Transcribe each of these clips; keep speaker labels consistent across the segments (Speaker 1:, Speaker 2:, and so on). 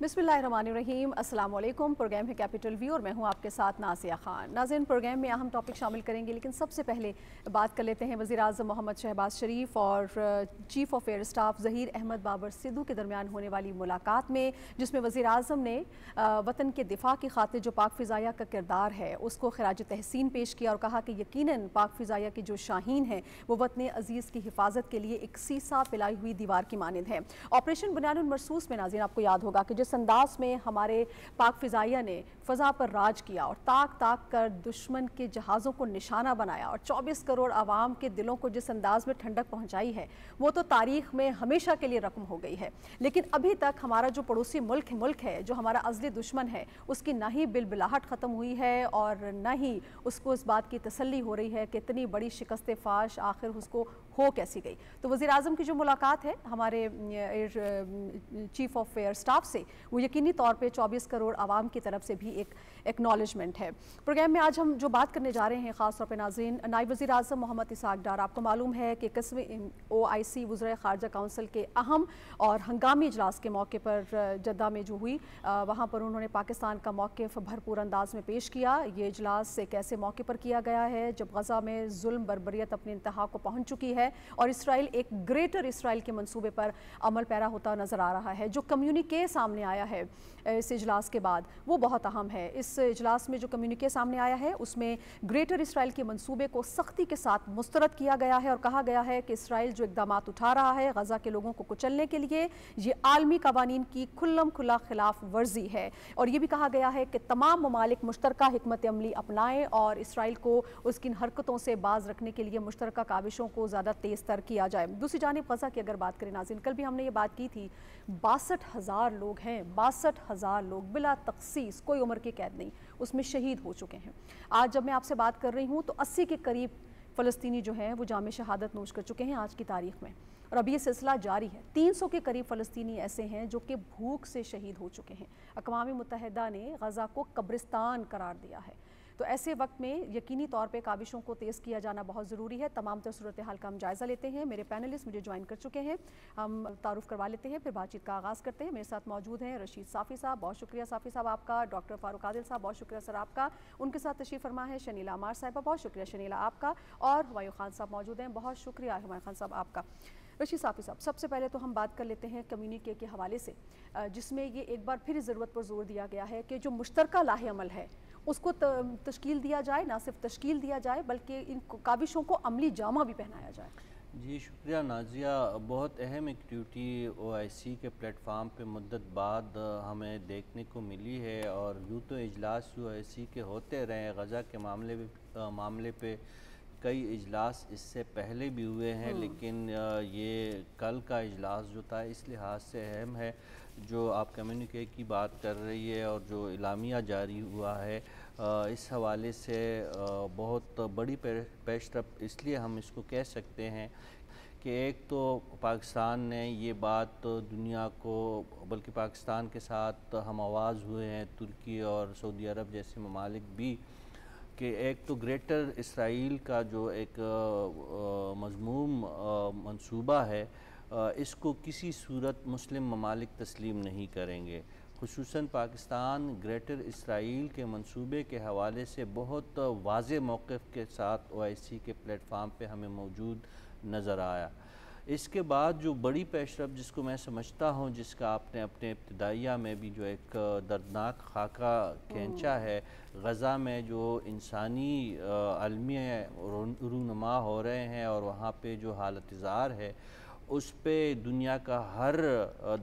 Speaker 1: बिस्मिल्लाहिर्रहमानिर्रहीम। अस्सलाम वालेकुम। प्रोग्राम है कैपिटल व्यू और मैं हूं आपके साथ नासिया खान। नाज़रीन, प्रोग्राम में अहम टॉपिक शामिल करेंगे, लेकिन सबसे पहले बात कर लेते हैं वज़ीर आज़म मोहम्मद शहबाज शरीफ और chief of air staff Zaheer Ahmed Babar Sidhu के दरमियान होने वाली मुलाकात में, जिसमें वज़ीर आज़म ने वतन के दिफा की खातिर जो पाक फ़िज़ाइया का किरदार है उसको खिराज तहसीन पेश किया और कहा कि यकीनन पाक फ़िज़ाइया की जो शाहीन है वो वतन अज़ीज़ की हिफाजत के लिए एक सीसा पिलाई हुई दीवार की मानिंद है। ऑपरेशन बुनियानुल मरसूस में नाज़रीन आपको याद होगा कि जिस अंदाज में हमारे पाक फ़िज़ाइया ने फ़ज़ा पर राज किया और ताक ताक कर दुश्मन के जहाज़ों को निशाना बनाया और 24 करोड़ आवाम के दिलों को जिस अंदाज में ठंडक पहुंचाई है, वो तो तारीख़ में हमेशा के लिए रकम हो गई है। लेकिन अभी तक हमारा जो पड़ोसी मुल्क है, जो हमारा अज़ली दुश्मन है, उसकी ना ही बिलबिलाहट ख़त्म हुई है और न ही उसको इस बात की तसल्ली हो रही है कि इतनी बड़ी शिकस्त फाश आखिर उसको हो कैसी गई। तो वज़ीर आज़म की जो मुलाकात है हमारे चीफ़ ऑफ एयर स्टाफ से, वो यकीनी तौर पे 24 करोड़ आवाम की तरफ से भी एक एक्नॉलेजमेंट है। प्रोग्राम में आज हम जो बात करने जा रहे हैं ख़ास तौर पे नाज़रीन, नायब वज़ीर आज़म मोहम्मद इसहाक़ डार, आपको मालूम है कि किस्म OIC वज़ीर ख़ारजा काउंसिल के अहम और हंगामी इजलास के मौके पर जद्दा में जो हुई, वहाँ पर उन्होंने पाकिस्तान का मौक़िफ़ भरपूर अंदाज में पेश किया। ये इजलास एक ऐसे मौके पर किया गया है जब गज़ा में जुल्म बर्बरियत अपनी इंतहा को पहुँच चुकी है और इसराइल एक ग्रेटर इसराइल के मंसूबे पर अमल पैरा होता नज़र आ रहा है। जो कम्युनिके सामने आया है इस इजलास के बाद वो बहुत अहम है। इस इजलास में जो कम्युनिके सामने आया है उसमें ग्रेटर इसराइल के मंसूबे को सख्ती के साथ मुस्तरद किया गया है और कहा गया है कि इसराइल जो इक़दामात उठा रहा है गज़ा के लोगों को कुचलने के लिए, ये आलमी कवानीन की खुल्लम खुला खिलाफ वर्जी है। और ये भी कहा गया है कि तमाम ममालिक मुश्तरका हिकमत अमली अपनाएं और इसराइल को उसकी हरकतों से बाज रखने के लिए मुश्तरका काविशों को ज़्यादा तेज़ तर किया जाए। दूसरी जानिब गज़ा की अगर बात करें नाज़रीन, कल भी हमने ये बात की थी, 62,000 लोग हैं, 62,000 लोग बिला तखसीस, कोई उम्र की कैद नहीं, उसमें शहीद हो चुके हैं। आज जब मैं आपसे बात कर रही हूँ तो 80 के करीब फ़लस्तीनी जो हैं वो जाम शहादत नोश कर चुके हैं आज की तारीख़ में, और अभी ये सिलसिला जारी है। 300 के करीब फ़लस्तीनी ऐसे हैं जो कि भूख से शहीद हो चुके हैं। अक़वाम मुत्तहिदा ने गज़ा को कब्रिस्तान करार दिया है। तो ऐसे वक्त में यकीनी तौर पे काविशों को तेज़ किया जाना बहुत ज़रूरी है। तमाम तर सूरत हाल का हम जायज़ा लेते हैं। मेरे पैनलिस्ट मुझे ज्वाइन कर चुके हैं, हम तारुफ़ करवा लेते हैं, फिर बातचीत का आगाज़ करते हैं। मेरे साथ मौजूद हैं रशीद साफ़ी साहब, बहुत शुक्रिया साफ़ी साहब आपका। डॉक्टर फ़ारूक आदिल साहब, बहुत शुक्रिया सर आपका। उनके साथ तशरीफ़ फरमा है शनीला अमार साहिबा, बहुत शुक्रिया शनीला आपका। और हुमायूं खान साहब मौजूद हैं, बहुत शुक्रिया हुमायूं खान साहब आपका। रशीद साफ़ी साहब, सबसे पहले तो हम बात कर लेते हैं कम्युनिके के हवाले से, जिसमें ये एक बार फिर ज़रूरत पर जोर दिया गया है कि जो मुश्तरका लाहे अमल है उसको तश्कील दिया जाए, ना सिर्फ तश्कील दिया जाए बल्कि इन काविशों को अमली जामा भी पहनाया जाए।
Speaker 2: जी शुक्रिया नाज़िया। बहुत अहम एक्टिविटी OIC के प्लेटफार्म पे मुद्दत बाद हमें देखने को मिली है, और यूँ तो इजलास OIC के होते रहे गज़ा के मामले पे कई इजलास इससे पहले भी हुए हैं, लेकिन ये कल का इजलास जो था इस लिहाज से अहम है। जो आप कम्युनिके की बात कर रही है और जो इलामिया जारी हुआ है, इस हवाले से बहुत बड़ी पेशरफ इसलिए हम इसको कह सकते हैं कि एक तो पाकिस्तान ने ये बात दुनिया को, बल्कि पाकिस्तान के साथ हम आवाज़ हुए हैं तुर्की और सऊदी अरब जैसे ममालिक भी, कि एक तो ग्रेटर इसराइल का जो एक मज़मूम मंसूबा है, इसको किसी सूरत मुस्लिम ममालिक तस्लीम नहीं करेंगे। खुसूसन पाकिस्तान ग्रेटर इसराइल के मंसूबे के हवाले से बहुत वाज़े मौक़िफ़ के साथ OIC के प्लेटफार्म पे हमें मौजूद नज़र आया। इसके बाद जो बड़ी पेशरफ जिसको मैं समझता हूँ, जिसका आपने अपने इब्तिदाइया में भी जो एक दर्दनाक खाका खींचा है, गज़ा में जो इंसानी अलमी रूनुमा हो रहे हैं और वहाँ पे जो हालत ज़ार है उस पे दुनिया का हर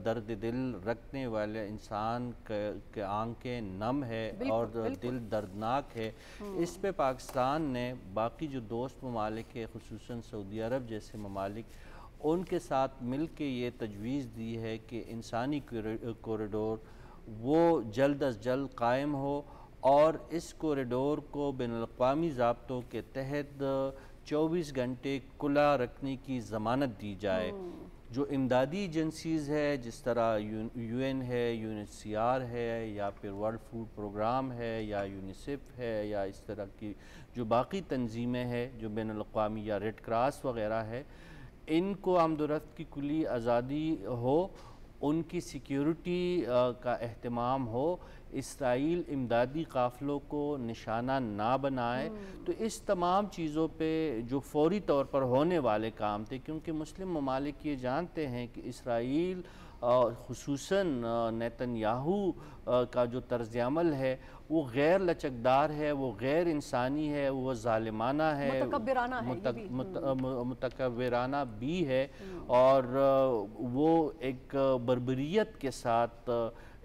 Speaker 2: दर्द दिल रखने वाले इंसान के आंखें नम है और दिल दर्दनाक है। इस पे पाकिस्तान ने बाकी जो दोस्त ममालिक है, खुसूसन सऊदी अरब जैसे ममालिक, उनके साथ मिल के ये तजवीज़ दी है कि इंसानी कॉरिडोर वो जल्द अज जल्द कायम हो और इस कॉरिडोर को बैनुल-अक़वामी ज़ाब्तों के तहत 24 घंटे खुला रखने की ज़मानत दी जाए। जो इमदादी एजेंसीज़ है, जिस तरह UN है, UNHCR है, या फिर वर्ल्ड फूड प्रोग्राम है, या यूनिसेफ है, या इस तरह की जो बाकी तंजीमें हैं जो बैनुल-अक़वामी या रेड क्रॉस वग़ैरह है, इनको आमदोरफ्त की कुली आज़ादी हो, ان کی سیکیورٹی کا اہتمام ہو، اسرائیل امدادی قافلوں کو نشانہ نہ بنائے۔ تو اس تمام چیزوں پہ جو فوری طور پر ہونے والے کام تھے، کیونکہ مسلم ممالک یہ جانتے ہیں کہ اسرائیل خصوصاً نیتن یاہو کا جو طرز عمل ہے وہ غیر لچکدار ہے، وہ غیر انسانی ہے، وہ ظالمانہ ہے، متکبرانہ بھی ہے، اور وہ ایک بربریت کے ساتھ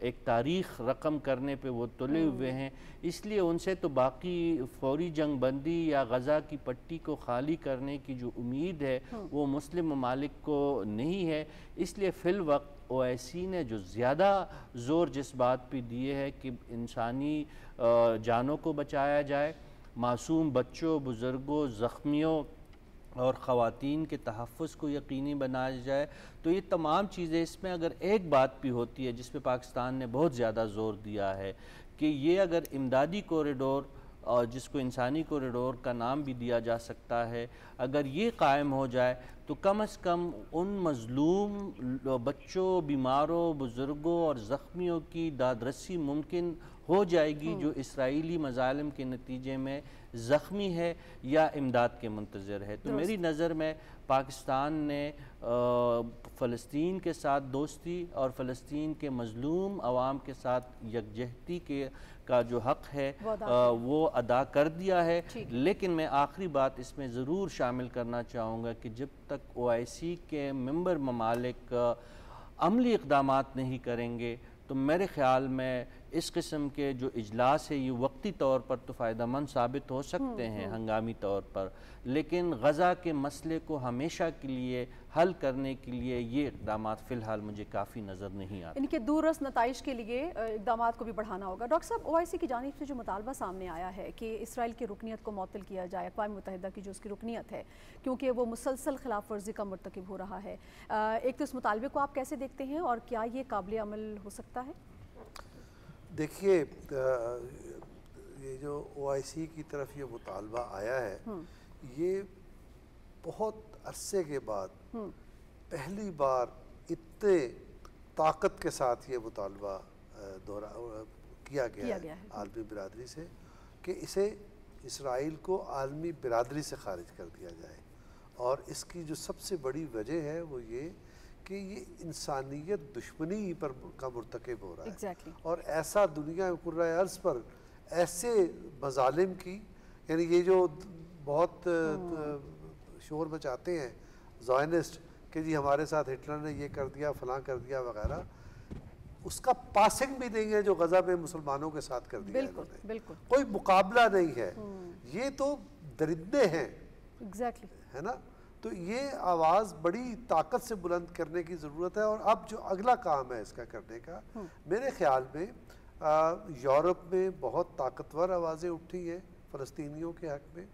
Speaker 2: ایک تاریخ رقم کرنے پہ وہ تلے ہوئے ہیں۔ اس لیے ان سے تو باقی فوری جنگ بندی یا غزہ کی پٹی کو خالی کرنے کی جو امید ہے وہ مسلم ممالک کو نہیں ہے۔ اس لیے فی الوقت OIC نے جو زیادہ زور جس بات پہ دیے ہے کہ انسانی جانوں کو بچایا جائے، معصوم بچوں، بزرگوں، زخمیوں اور خواتین کے تحفظ کو یقینی بنایا جائے، تو یہ تمام چیزیں، اس میں اگر ایک بات بھی ہوتی ہے جس پہ پاکستان نے بہت زیادہ زور دیا ہے کہ یہ اگر امدادی کوریڈور، اور جس کو انسانی کوریڈور کا نام بھی دیا جا سکتا ہے، اگر یہ قائم ہو جائے تو کم از کم ان مظلوم بچوں، بیماروں، بزرگوں اور زخمیوں کی دادرسی ممکن ہو جائے گی جو اسرائیلی مظالم کے نتیجے میں زخمی ہے یا امداد کے منتظر ہے۔ تو میری نظر میں پاکستان نے فلسطین کے ساتھ دوستی اور فلسطین کے مظلوم عوام کے ساتھ یکجہتی کا جو حق ہے وہ ادا کر دیا ہے۔ لیکن میں آخری بات اس میں ضرور شامل کرنا چاہوں گا کہ جب تک OIC کے ممبر ممالک عملی اقدامات نہیں کریں گے تو میرے خیال میں اس قسم کے جو اجلاس ہے یہ وقتی طور پر تو فائدہ مند ثابت ہو سکتے ہیں ہنگامی طور پر، لیکن غزہ کے مسئلے کو ہمیشہ کے لیے حل کرنے کے لیے یہ اقدامات فی الحال مجھے کافی نظر نہیں آتے۔
Speaker 1: ان کے دوررس نتائج کے لیے اقدامات کو بھی بڑھانا ہوگا۔ ڈاکٹر صاحب، OIC کی جانب سے جو مطالبہ سامنے آیا ہے کہ اسرائیل کی رکنیت کو معطل کیا جائے، اقوام متحدہ کی جو اس کی رکنیت ہے، کیونکہ وہ مسلسل خلاف ورزی کا مرتکب ہو رہا ہے، ایک تو اس مطالبے کو آپ کیسے دیکھتے ہیں اور کیا یہ قابل عمل ہو سکتا ہے؟
Speaker 3: دیکھیے، یہ جو OIC کی طرف یہ مطالبہ آیا ہے یہ بہت عرصے کے بعد پہلی بار اتنے طاقت کے ساتھ یہ مطالبہ کیا گیا ہے عالمی برادری سے کہ اسے اسرائیل کو عالمی برادری سے خارج کر دیا جائے، اور اس کی جو سب سے بڑی وجہ ہے وہ یہ کہ یہ انسانیت دشمنی پر کا مرتکب ہو رہا ہے، اور ایسا دنیا کرۂ ارض پر ایسے مظالم کی، یعنی یہ جو بہت شور مچاتے ہیں زائنسٹ کہ جی ہمارے ساتھ ہٹلر نے یہ کر دیا، فلاں کر دیا وغیرہ، اس کا پاسنگ بھی نہیں ہے جو غزہ میں مسلمانوں کے ساتھ کر دیا ہے، کوئی مقابلہ نہیں ہے، یہ تو درندے ہیں، ہے نا؟ تو یہ آواز بڑی طاقت سے بلند کرنے کی ضرورت ہے۔ اور اب جو اگلا کام ہے اس کا کرنے کا، میرے خیال میں یورپ میں بہت طاقتور آوازیں اٹھی ہیں فلسطینیوں کے حق میں،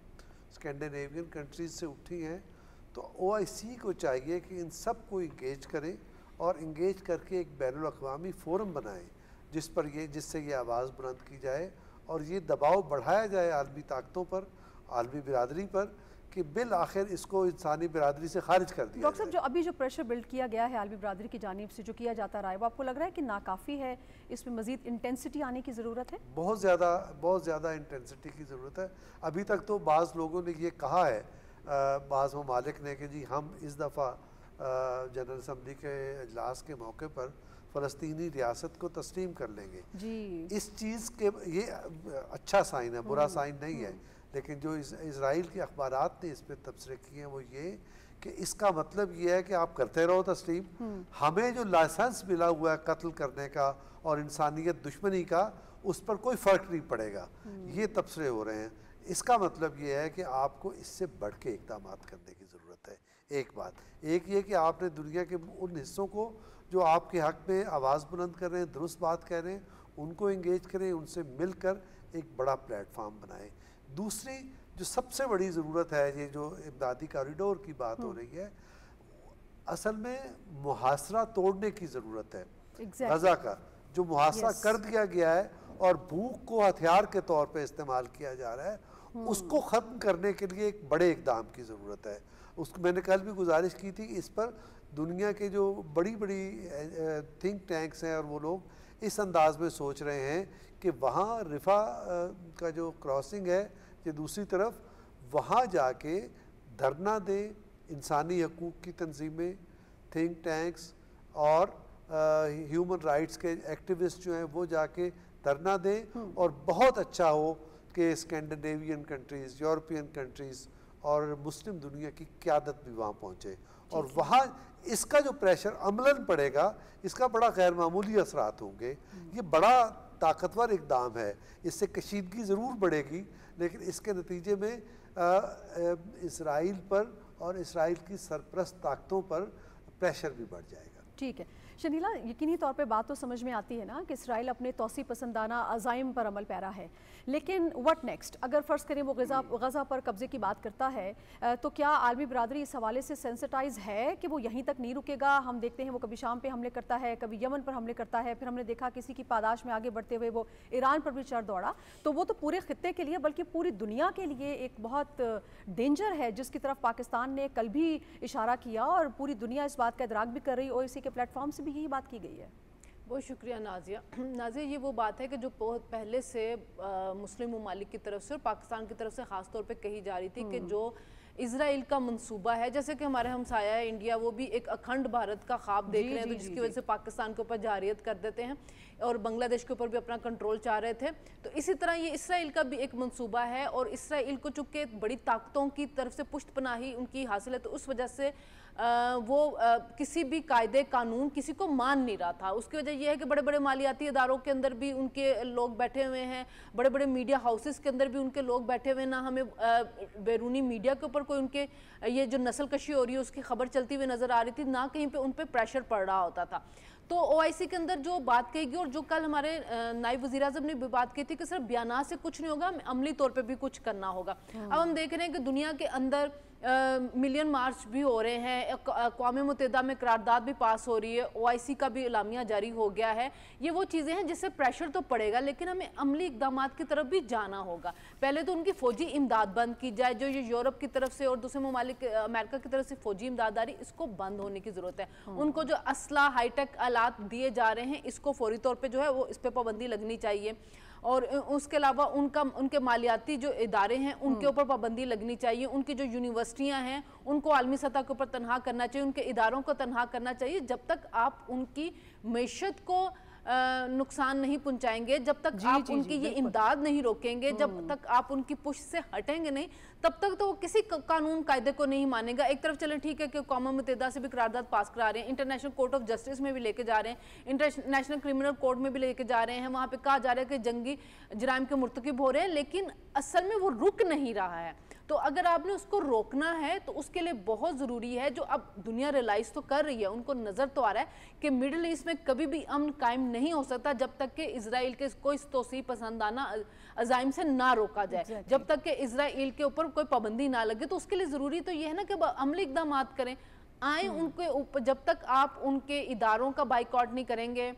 Speaker 3: اسکینڈینیوین کنٹریز سے اٹھی ہیں، تو OIC کو چاہیے کہ ان سب کو انگیج کریں اور انگیج کر کے ایک بین الاقوامی فورم بنائیں جس سے یہ آواز بلند کی جائے اور یہ دباؤ بڑھایا جائے عالمی طاقتوں پر، عالمی برادری پر، کہ بالآخر اس کو انسانی برادری سے خارج کر دیا جائے۔
Speaker 1: ڈاکٹر صاحب، جو ابھی جو پریشر بلڈ کیا گیا ہے عالمی برادری کی جانب سے جو کیا جاتا رہا ہے، وہ آپ کو لگ رہا ہے کہ ناکافی ہے، اس میں مزید انٹینسٹی آنے کی ضرورت ہے؟
Speaker 3: بہت زیادہ انٹینسٹی کی ضرورت ہے۔ ابھی تک تو بعض لوگوں نے یہ کہا ہے، بعض ممالک نے، کہ جی ہم اس دفعہ جنرل اسمبلی کے اجلاس کے موقع پر فلسطینی ریاست کو تسلیم کر لیں گے۔ اس چیز کے یہ اچھا سائن ہے، برا سائن نہیں ہے، لیکن جو اسرائیل کے اخبارات نے اس پہ تبصرے کیے ہیں وہ یہ کہ اس کا مطلب یہ ہے کہ آپ کرتے رہو تسلیم، ہمیں جو لائسنس ملا ہوا ہے قتل کرنے کا اور انسانیت دشمنی کا، اس پر کوئی فرق نہیں پڑے گا، یہ تبصرے ہو رہے ہیں۔ اس کا مطلب یہ ہے کہ آپ کو اس سے بڑھ کے اقدامات کرنے کی ضرورت ہے۔ ایک بات، ایک یہ کہ آپ نے دنیا کے ان حصوں کو جو آپ کے حق میں آواز بلند کر رہے ہیں، درست بات کہہ رہے ہیں، ان کو انگیج کریں، ان سے مل کر ایک بڑا پلیٹ فارم بنائیں۔ دوسری جو سب سے بڑی ضرورت ہے، یہ جو امدادی کوریڈور کی بات ہو رہی ہے، اصل میں محاصرہ توڑنے کی ضرورت ہے۔ غزہ کا جو محاصرہ کر دیا گیا ہے اور بھوک کو ہتھیار کے طور پہ استعمال کیا جا رہا ہے، اس کو ختم کرنے کے لیے ایک بڑے اقدام کی ضرورت ہے۔ اس کو میں نے کل بھی گزارش کی تھی کہ اس پر دنیا کے جو بڑی بڑی تھنک ٹینکس ہیں اور وہ لوگ اس انداز میں سوچ رہے ہیں کہ وہاں رفا کا جو کراسنگ ہے یہ دوسری طرف وہاں جا کے دھرنا دیں انسانی حقوق کی تنظیمیں، تھنک ٹینکس اور ہیومن رائٹس کے ایکٹیوسٹ جو ہیں وہ جا کے دھرنا دیں، اور بہت اچھا ہو کہ اسکینڈینیوین کنٹریز، یورپین کنٹریز اور مسلم دنیا کی قیادت بھی وہاں پہنچے، اور وہاں اس کا جو پریشر عملاً پڑے گا اس کا بڑا غیر معمولی اثرات ہوں گے۔ یہ بڑا طاقتور اقدام ہے، اس سے کشیدگی ضرور بڑھے گی لیکن اس کے نتیجے میں اسرائیل پر اور اسرائیل کی سرپرست طاقتوں پر پریشر بھی بڑھ جائے گا۔
Speaker 1: ٹھیک ہے شنیلا، یقینی طور پہ بات تو سمجھ میں آتی ہے نا کہ اسرائیل اپنے توسیع پسندانہ عزائم پر عمل پیرا ہے، لیکن وٹ نیکسٹ؟ اگر فرض کریں وہ غزہ پر قبضے کی بات کرتا ہے تو کیا عالمی برادری اس حوالے سے سینسٹائز ہے کہ وہ یہیں تک نہیں رکے گا؟ ہم دیکھتے ہیں وہ کبھی شام پہ حملے کرتا ہے، کبھی یمن پر حملے کرتا ہے، پھر ہم نے دیکھا کسی کی پاداش میں آگے بڑھتے ہوئے وہ ایران پر بھی چڑھ دوڑا، تو وہ تو پورے خطے کے لیے بلکہ پوری دنیا کے لیے ایک بہت ڈینجر ہے جس کی طرف پاکستان نے کل بھی اشارہ کیا اور پوری دنیا اس بات کا ادراک بھی کر رہی، اور اسی کے پلیٹ فارم سے بھی یہی بات کی گئی ہے۔
Speaker 4: بہت شکریہ نازیہ۔ نازیہ یہ وہ بات ہے کہ جو بہت پہلے سے مسلم ممالک کی طرف سے اور پاکستان کی طرف سے خاص طور پہ کہی جا رہی تھی کہ جو اسرائیل کا منصوبہ ہے، جیسے کہ ہمارے ہمسایہ ہے انڈیا، وہ بھی ایک اکھنڈ بھارت کا خواب دیکھ رہے ہیں تو جس کی وجہ سے پاکستان کے اوپر جارحیت کر دیتے ہیں اور بنگلہ دیش کے اوپر بھی اپنا کنٹرول چاہ رہے تھے، تو اسی طرح یہ اسرائیل کا بھی ایک منصوبہ ہے، اور اسرائیل کو چونکہ بڑی طاقتوں کی طرف سے پشت پناہی ان کی حاصل ہے تو اس وجہ سے وہ کسی بھی قاعدے قانون کسی کو مان نہیں رہا تھا۔ اس کی وجہ یہ ہے کہ بڑے بڑے مالیاتی اداروں کے اندر بھی ان کے لوگ بیٹھے ہوئے ہیں، بڑے بڑے میڈیا ہاؤسز کے اندر بھی ان کے لوگ بیٹھے ہوئے ہیں، نہ ہمیں بیرونی میڈیا کے اوپر کوئی ان کے یہ جو نسل کشی ہو رہی ہے اس کی خبر چلتی ہوئی نظر آ رہی تھی، نہ کہیں پہ ان پہ پریشر پڑ رہا ہوتا تھا۔ تو او آئی سی کے اندر جو بات کہی گئی اور جو کل ہمارے نائب وزیر اعظم نے بھی بات کی تھی کہ صرف بیانات سے کچھ نہیں ہوگا، عملی طور پہ بھی کچھ کرنا ہوگا۔ اب ہم دیکھ رہے ہیں کہ دنیا کے اندر ملین مارچ بھی ہو رہے ہیں، اقوام متحدہ میں قرارداد بھی پاس ہو رہی ہے، او آئی سی کا بھی اعلامیہ جاری ہو گیا ہے۔ یہ وہ چیزیں ہیں جس سے پریشر تو پڑے گا لیکن ہمیں عملی اقدامات کی طرف بھی جانا ہوگا۔ پہلے تو ان کی فوجی امداد بند کی جائے، جو یہ یورپ کی طرف سے اور دوسرے ممالک امریکہ کی طرف سے فوجی امداد آ رہی اس کو بند ہونے کی ضرورت ہے۔ ان کو جو اسلحہ ہائی ٹیک آلات دیے جا رہے ہیں اس کو فوری طور پہ جو ہے وہ اس پہ پابندی لگنی چاہیے، اور اس کے علاوہ ان کے مالیاتی جو ادارے ہیں ان کے اوپر پابندی لگنی چاہیے، ان کی جو یونیورسٹیاں ہیں ان کو عالمی سطح کے اوپر تنہا کرنا چاہیے، ان کے اداروں کو تنہا کرنا چاہیے۔ جب تک آپ ان کی معیشت کو نقصان نہیں پہنچائیں گے، جب تک آپ ان کی یہ امداد نہیں روکیں گے، جب تک آپ ان کی پشت سے ہٹیں گے نہیں، تب تک تو وہ کسی قانون قاعدے کو نہیں مانے گا۔ ایک طرف چلیں ٹھیک ہے کہ اقوام متحدہ سے بھی قرارداد پاس کرا رہے ہیں، انٹرنیشنل کورٹ آف جسٹس میں بھی لے کے جا رہے ہیں، انٹرنیشنل کرمنل کورٹ میں بھی لے کے جا رہے ہیں، وہاں پہ کہا جا رہا ہے کہ جنگی جرائم کے مرتکب ہو رہے ہیں، لیکن اصل میں وہ رک نہیں رہا ہے۔ تو اگر آپ نے اس کو روکنا ہے تو اس کے لیے بہت ضروری ہے، جو اب دنیا ریلائز تو کر رہی ہے، ان کو نظر تو آ رہا ہے کہ مڈل ایسٹ میں کبھی بھی امن قائم نہیں ہو سکتا جب تک کہ اسرائیل کے کوئی توسیع پسندانہ عزائم سے نہ روکا جائے، جب تک کہ اسرائیل کے اوپر کوئی پابندی نہ لگے۔ تو اس کے لیے ضروری تو یہ ہے نا کہ عملی اقدامات کریں، آئیں ان کے اوپر، جب تک آپ ان کے اداروں کا بائیکاٹ نہیں کریں گے،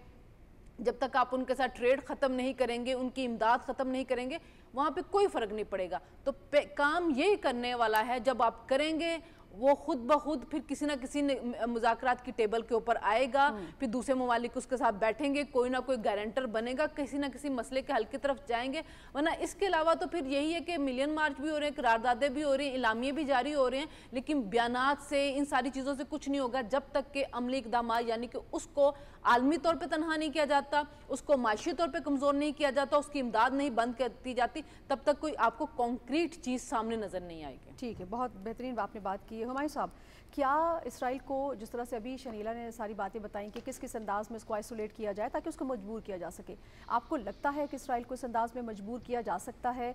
Speaker 4: جب تک آپ ان کے ساتھ ٹریڈ ختم نہیں کریں گے، ان کی امداد ختم نہیں کریں گے، وہاں پہ کوئی فرق نہیں پڑے گا۔ تو کام یہی کرنے والا ہے، جب آپ کریں گے وہ خود بخود پھر کسی نہ کسی مذاکرات کی ٹیبل کے اوپر آئے گا، پھر دوسرے ممالک اس کے ساتھ بیٹھیں گے، کوئی نہ کوئی گارنٹر بنے گا، کسی نہ کسی مسئلے کے حل کی طرف جائیں گے۔ ورنہ اس کے علاوہ تو پھر یہی ہے کہ ملین مارچ بھی ہو رہے ہیں، قراردادیں بھی ہو رہی ہیں، اعلامیے بھی جاری ہو رہے ہیں، لیکن بیانات سے ان ساری چیزوں سے کچھ نہیں ہوگا جب تک کہ عملی اقدامات، یعنی کہ اس کو عالمی طور پہ تنہا نہیں کیا جاتا، اس کو معاشی طور پہ کمزور نہیں کیا جاتا، اس کی امداد نہیں بند کرتی جاتی، تب تک کوئی آپ کو کانکریٹ چیز سامنے نظر نہیں آئے گی۔
Speaker 1: ٹھیک ہے، بہت بہترین آپ نے بات کی ہے۔ ہمایوں صاحب، کیا اسرائیل کو جس طرح سے ابھی شنیلا نے ساری باتیں بتائیں کہ کس کس انداز میں اس کو آئسولیٹ کیا جائے تاکہ اس کو مجبور کیا جا سکے، آپ کو لگتا ہے کہ اسرائیل کو اس انداز میں مجبور کیا جا سکتا ہے؟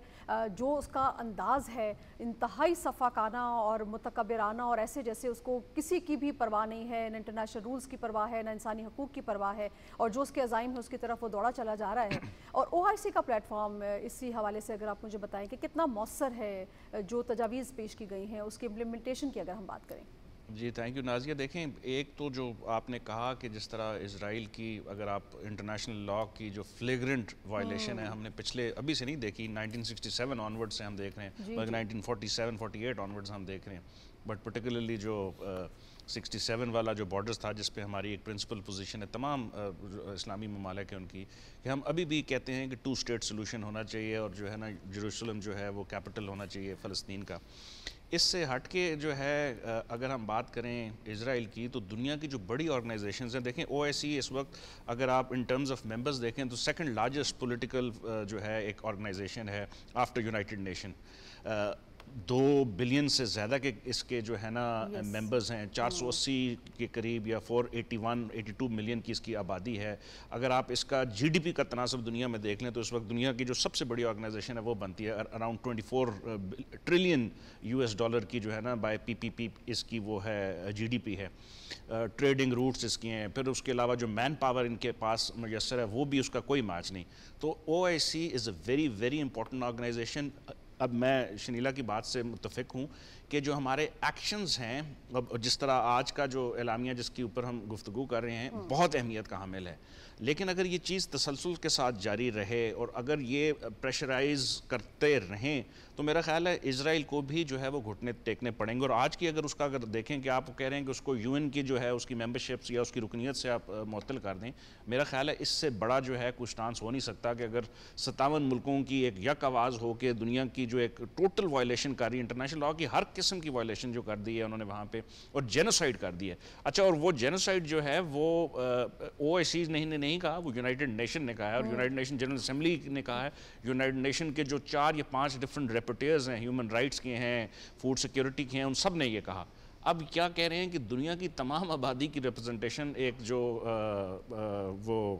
Speaker 1: جو اس کا انداز ہے انتہائی صفاقانہ اور متکبرانہ اور ایسے جیسے اس کو کسی کی بھی پرواہ نہیں ہے، نہ انٹرنیشنل رولز کی پرواہ ہے، نہ انسانی حقوق کی پرواہ ہے، اور جو اس کے عزائم ہے اس کی طرف وہ دوڑا چلا جا رہا ہے۔ اور او آئی سی کا پلیٹ فارم اسی حوالے سے اگر آپ مجھے بتائیں کہ کتنا مؤثر ہے جو تجاویز پیش کی گئی ہیں اس کی امپلیمنٹیشن کی اگر ہم بات کریں۔
Speaker 5: جی تھینک یو نازیہ۔ دیکھیں، ایک تو جو آپ نے کہا کہ جس طرح اسرائیل کی اگر آپ انٹرنیشنل لاء کی جو فلیگرنٹ وائلیشن ہے ہم نے پچھلے ابھی سے نہیں دیکھی، 1967 آنورڈ سے ہم دیکھ رہے ہیں، بلکہ 1947-48 آنورڈ سے ہم دیکھ رہے ہیں، بٹ پرٹیکولرلی جو 67 والا جو بارڈرز تھا جس پہ ہماری ایک پرنسپل پوزیشن ہے تمام اسلامی ممالک ہیں ان کی کہ ہم ابھی بھی کہتے ہیں کہ 2 اسٹیٹ سولوشن ہونا چاہیے اور جو ہے نا جیروسلم جو ہے وہ کیپٹل ہونا چاہیے فلسطین کا. اس سے ہٹ کے جو ہے اگر ہم بات کریں اسرائیل کی تو دنیا کی جو بڑی آرگنائزیشنز ہیں دیکھیں OIC اس وقت اگر آپ ان ٹرمز آف ممبرز دیکھیں تو سیکنڈ لارجسٹ پولیٹیکل جو ہے ایک آرگنائزیشن ہے آفٹر یونائٹڈ نیشن. 2 بلین سے زیادہ کے اس کے جو ہے نا ممبرز ہیں, 480 کے قریب یا 481-82 ملین کی اس کی آبادی ہے. اگر آپ اس کا GDP کا تناسب دنیا میں دیکھ لیں تو اس وقت دنیا کی جو سب سے بڑی آرگنائزیشن ہے وہ بنتی ہے اراؤنڈ 24 ٹریلین $US کی جو ہے نا بائی PPP اس کی وہ ہے GDP ہے. ٹریڈنگ روٹس اس کی ہیں, پھر اس کے علاوہ جو مین پاور ان کے پاس میسر ہے وہ بھی اس کا کوئی میچ نہیں. تو OIC is a very very important organization. اب میں شنیلا کی بات سے متفق ہوں کہ جو ہمارے ایکشنز ہیں اب جس طرح آج کا جو اعلامیہ جس کے اوپر ہم گفتگو کر رہے ہیں بہت اہمیت کا حامل ہے, لیکن اگر یہ چیز تسلسل کے ساتھ جاری رہے اور اگر یہ پریشرائز کرتے رہیں تو میرا خیال ہے اسرائیل کو بھی جو ہے وہ گھٹنے ٹیکنے پڑیں گے. اور آج کی اگر اس کا اگر دیکھیں کہ آپ کہہ رہے ہیں کہ اس کو UN کی جو ہے اس کی ممبرشپس یا اس کی رکنیت سے آپ معطل کر دیں, میرا خیال ہے اس سے بڑا جو ہے کوئی سٹانس ہو نہیں سکتا کہ اگر 57 ملکوں کی ایک یک آواز ہو کے دنیا کی جو ایک ٹوٹل وائلیشن کر رہی ہے انٹرنیشنل لاء کی ہر قسم کی وائلیشن جو کر دی ہے انہوں نے وہاں پہ اور جینوسائیڈ کر دی ہے. اچھا, اور وہ جینوسائیڈ جو ہے وہ OIC نے نہیں کہا, وہ یونائٹڈ نیشن نے کہا ہے اور یونائٹڈ نیشن جنرل اسمبلی نے کہا ہے. یونائٹڈ نیشن کے جو 4 یا 5 ڈفرنٹ ریپورٹرز ہیں, ہیومن رائٹس کے ہیں, فوڈ سیکیورٹی کے ہیں, ان سب نے یہ کہا. اب کیا کہہ رہے ہیں کہ دنیا کی تمام آبادی کی ریپرزنٹیشن ایک جو وہ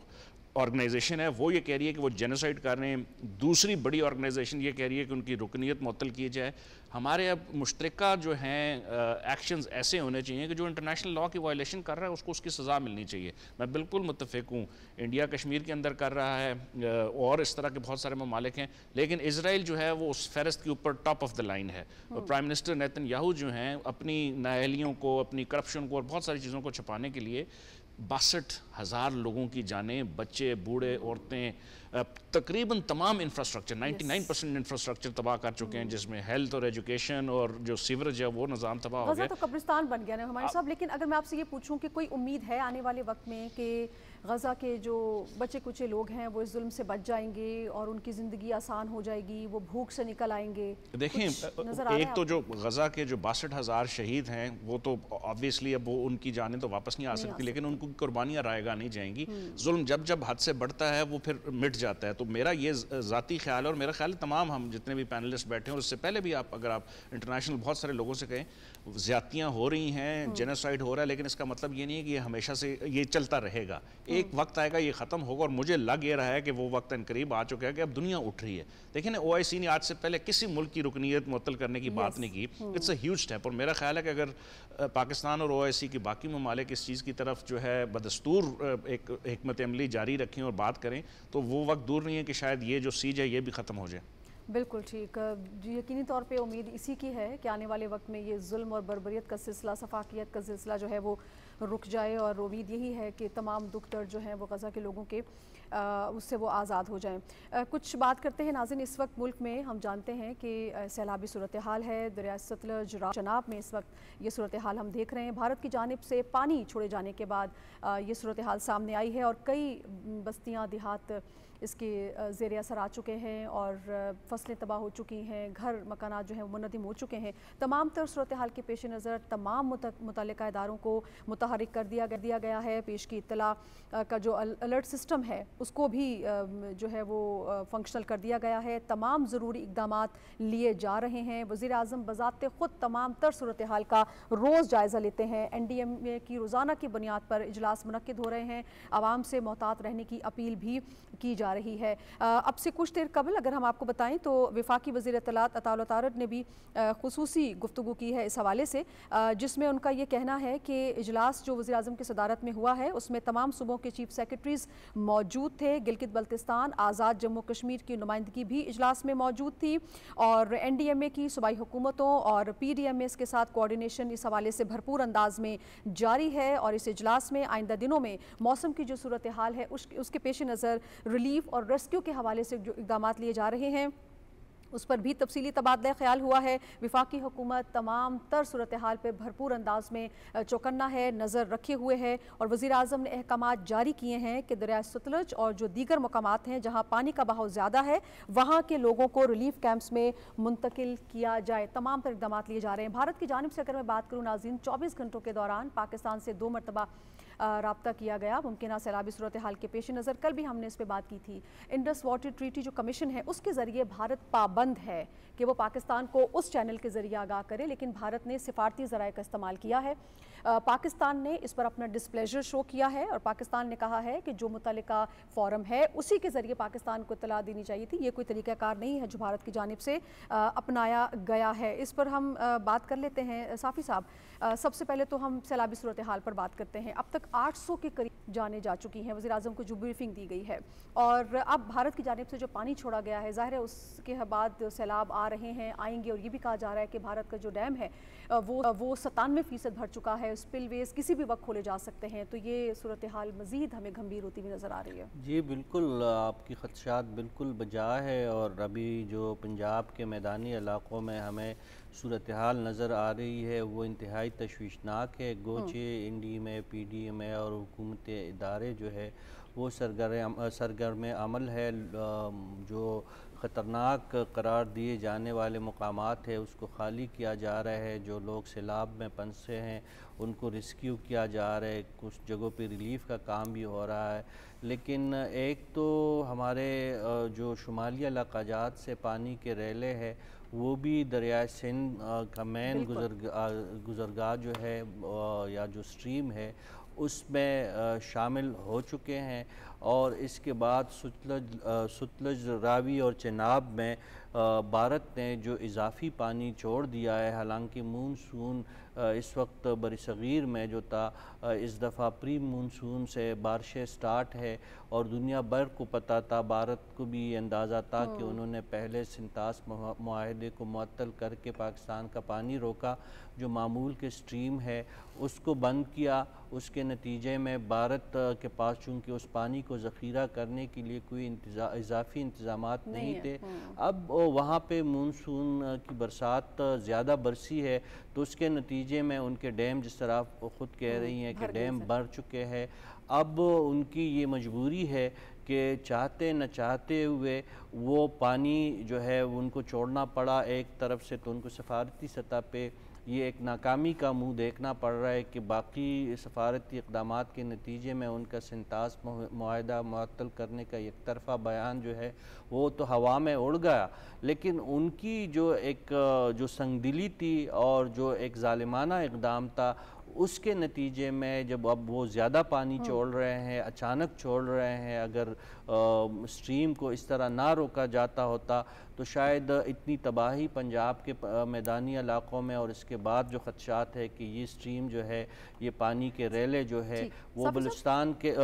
Speaker 5: آرگنائزیشن ہے وہ یہ کہہ رہی ہے کہ وہ جینوسائیڈ کر رہے ہیں. دوسری بڑی آرگنائزیشن یہ کہہ رہی ہے کہ ان کی رکنیت معطل کی جائے. ہمارے اب مشترکہ جو ہیں ایکشنز ایسے ہونے چاہیے کہ جو انٹرنیشنل لاء کی وائلیشن کر رہا ہے اس کو اس کی سزا ملنی چاہیے. میں بالکل متفق ہوں, انڈیا کشمیر کے اندر کر رہا ہے اور اس طرح کے بہت سارے ممالک ہیں, لیکن اسرائیل جو ہے وہ اس فہرست کے اوپر ٹاپ آف دا لائن ہے. پرائم منسٹر نیتن یاہو جو ہیں اپنی نااہلیوں کو, اپنی کرپشن کو اور بہت ساری چیزوں کو چھپانے کے لیے 62,000 لوگوں کی جانیں, بچے, بوڑھے, عورتیں, تقریباً تمام انفراسٹرکچر 99% انفراسٹرکچر تباہ کر چکے ہیں, جس میں ہیلتھ اور ایجوکیشن اور جو سیوریج ہے وہ نظام تباہ ہو گیا.
Speaker 1: غزہ تو قبرستان بن گیا نا ہمارے صاحب. لیکن اگر میں آپ سے یہ پوچھوں کہ کوئی امید ہے آنے والے وقت میں کہ غزہ کے جو بچے کچے لوگ ہیں وہ اس ظلم سے بچ جائیں گے اور ان کی زندگی آسان ہو جائے گی, وہ بھوک سے نکل آئیں گے؟
Speaker 5: دیکھیں, ایک تو جو غزہ کے جو 62,000 شہید ہیں وہ تو آبویسلی اب وہ ان کی جانیں تو واپس نہیں آ سکتی, لیکن ان کی قربانیاں رائے گاہ نہیں جائیں گی. ظلم جب حد سے بڑھتا ہے وہ پھر مٹ جاتا ہے. تو میرا یہ ذاتی خیال ہے اور میرا خیال ہے تمام ہم جتنے بھی پینلسٹ بیٹھے ہیں اور اس سے پہلے بھی اگر آپ انٹرنیشنل بہت سارے لوگوں سے کہیں زیادتیاں ہو رہی ہیں, جینوسائیڈ ہو رہا ہے, لیکن اس کا مطلب یہ نہیں ہے کہ یہ ہمیشہ سے یہ چلتا رہے گا. ایک وقت آئے گا یہ ختم ہوگا اور مجھے لگ یہ رہا ہے کہ وہ وقت ان قریب آ چکا ہے کہ اب دنیا اٹھ رہی ہے. دیکھیں OIC نے آج سے پہلے کسی ملک کی رکنیت معطل کرنے کی بات نہیں کی. It's a huge step. اور میرا خیال ہے کہ اگر پاکستان اور OIC کی باقی ممالک اس چیز کی طرف جو ہے بدستور ایک حکمت عملی جاری رکھیں اور بات کریں تو وہ وقت دور نہیں ہے کہ شاید یہ جو سیج ہے یہ بھی ختم ہو جائے.
Speaker 1: بالکل ٹھیک. یقینی طور پہ امید اسی کی ہے کہ آنے والے وقت میں یہ ظلم اور بربریت کا سلسلہ, سفاکیت کا سلسلہ جو ہے وہ رک جائے, اور امید یہی ہے کہ تمام دکھ درد جو ہیں وہ غزہ کے لوگوں کے اس سے وہ آزاد ہو جائیں. کچھ بات کرتے ہیں ناظرین. اس وقت ملک میں ہم جانتے ہیں کہ سیلابی صورتحال ہے. دریائے ستلج چناب میں اس وقت یہ صورتحال ہم دیکھ رہے ہیں. بھارت کی جانب سے پانی چھوڑے جانے کے بعد یہ صورتحال سامنے آئی ہے اور کئی بستیاں, دیہات اس کے زیر اثر آ چکے ہیں اور فصلیں تباہ ہو چکی ہیں, گھر مکانات جو ہیں وہ منہدم ہو چکے ہیں. تمام تر صورتحال کے پیش نظر تمام متعلقہ اداروں کو متحرک کر دیا گیا ہے. پیش کی اطلاع کا جو الرٹ سسٹم ہے اس کو بھی جو ہے وہ فنکشنل کر دیا گیا ہے. تمام ضروری اقدامات لیے جا رہے ہیں. وزیر اعظم بذات خود تمام تر صورتحال کا روز جائزہ لیتے ہیں. NDMA کی روزانہ کی بنیاد پر اجلاس منعقد ہو رہے ہیں. عوام سے محتاط رہنے کی اپیل بھی کی جا رہی ہے. اب سے کچھ دیر قبل اگر ہم آپ کو بتائیں تو وفاقی وزیر اطلاعات عطا اللہ طارد نے بھی خصوصی گفتگو کی ہے اس حوالے سے, جس میں ان کا یہ کہنا ہے کہ اجلاس جو وزیر اعظم کی صدارت میں ہوا ہے اس میں تمام صوبوں کے چیف سیکرٹریز موجود تھے. گلگت بلتستان, آزاد جموں کشمیر کی نمائندگی بھی اجلاس میں موجود تھی اور NDMA کی صوبائی حکومتوں اور PDMAs کے ساتھ کوارڈینیشن اس حوالے سے بھرپور انداز میں جاری ہے. اور اس اجلاس میں آئندہ دنوں میں موسم کی جو صورتحال ہے اس کے پیش نظر ریلیف اور ریسکیو کے حوالے سے جو اقدامات لیے جا رہے ہیں उस पर भी तफसीली तबादला ख्याल हुआ है। वफाकी हुकूमत तमाम तर सूरत हाल पर भरपूर अंदाज में चौकन्ना है, नज़र रखे हुए है और वज़ीर आज़म ने अहकामात जारी किए हैं कि दरिया सतलुज और जो दीगर मकामात हैं जहाँ पानी का बहाव ज़्यादा है वहाँ के लोगों को रिलीफ कैंप्स में मुंतकिल किया जाए। तमाम तर इक़दाम लिए जा रहे हैं। भारत की जानिब से अगर मैं बात करूँ नाज़रीन, 24 घंटों के दौरान पाकिस्तान से 2 मरतबा राब्ता किया गया मुमकिन सैलाबी सूरत हाल के पेश नज़र। कल भी हमने इस पर बात की थी। इंडस वाटर ट्रीटी जो कमीशन है उसके ज़रिए भारत पाबंद है कि वो पाकिस्तान को उस चैनल के ज़रिए आगाह करे, लेकिन भारत ने सिफारती ज़राए का इस्तेमाल किया है। पाकिस्तान ने इस पर अपना डिस्प्लेजर शो किया है और पाकिस्तान ने कहा है कि जो मुतल्लिका फ़ोरम है उसी के ज़रिए पाकिस्तान को इत्तला देनी चाहिए थी। ये कोई तरीक़ाकार नहीं है जो भारत की जानिब से अपनाया गया है। इस पर हम बात कर लेते हैं साफ़ी साहब। सबसे पहले तो हम सैलाबी सूरत हाल पर बात करते हैं। अब तक 800 के करीब जाने जा चुकी हैं। वज़ीर आज़म को जो ब्रीफिंग दी गई है और अब भारत की जानिब से जो पानी छोड़ा गया है, ज़ाहिर है उसके बाद सैलाब आ रहे हैं, आएंगे और ये भी कहा जा रहा है कि भारत का जो डैम है वो 97% भर चुका है। स्पिलवेज किसी भी वक्त खोले जा सकते हैं। तो ये सूरत हाल मज़ीद हमें गंभीर होती हुई नज़र आ रही है।
Speaker 2: जी बिल्कुल, आपकी खदशात बिल्कुल बजा है और अभी जो पंजाब के मैदानी इलाक़ों में हमें सूरत हाल नज़र आ रही है वो इंतहाई तशवीशनाक है। गोचे इंडी में PDM में और हुकूमत इदारे जो है वो सरगर्म अमल है। जो ख़तरनाक करार दिए जाने वाले मकामात है उसको खाली किया जा रहा है। जो लोग सैलाब में फंसे हैं उनको रेस्क्यू किया जा रहा है। कुछ जगहों पे रिलीफ़ का काम भी हो रहा है। लेकिन एक तो हमारे जो शुमाली इलाक़ाजात से पानी के रेले है वो भी दरिया सिंध का मेन गुज़रगाह जो है या जो स्ट्रीम है उसमें शामिल हो चुके हैं। और इसके बाद सतलुज, रावी और चनाब में भारत ने जो इजाफ़ी पानी छोड़ दिया है। हालांकि मानसून इस वक्त बरसग़ीर में जो था इस दफ़ा प्री मानसून से बारिशें स्टार्ट है और दुनिया भर को पता था, भारत को भी ये अंदाज़ा था कि उन्होंने पहले सिंतास मुआहदे को मुअत्तल करके पाकिस्तान का पानी रोका। जो मामूल के स्ट्रीम है उसको बंद किया। उसके नतीजे में भारत के पास चूँकि उस पानी को ज़ख़ीरा करने के लिए कोई इजाफ़ी इंतज़ामात नहीं थे। अब वहाँ पे मानसून की बरसात ज़्यादा बरसी है तो उसके नतीजे में उनके डैम, जिस तरह आप ख़ुद कह रही हैं कि डैम भर चुके हैं, अब उनकी ये मजबूरी है कि चाहते न चाहते हुए वो पानी जो है उनको छोड़ना पड़ा। एक तरफ से तो उनको सफारती सतह पे ये एक नाकामी का मुंह देखना पड़ रहा है कि बाकी सफारती इक़दामात के नतीजे में उनका सिंतास मुआहदा मुअत्तल करने का एक तरफ़ा बयान जो है वो तो हवा में उड़ गया। लेकिन उनकी जो एक जो संगदिली थी और जो एक ज़ालिमाना इक़दाम था उसके नतीजे में जब अब वो ज़्यादा पानी छोड़ रहे हैं, अचानक छोड़ रहे हैं, अगर स्ट्रीम को इस तरह ना रोका जाता होता तो शायद इतनी तबाही पंजाब के मैदानी इलाक़ों में और इसके बाद जो ख़दशात है कि ये स्ट्रीम जो है ये पानी के रेले जो है वो बलूचिस्तान के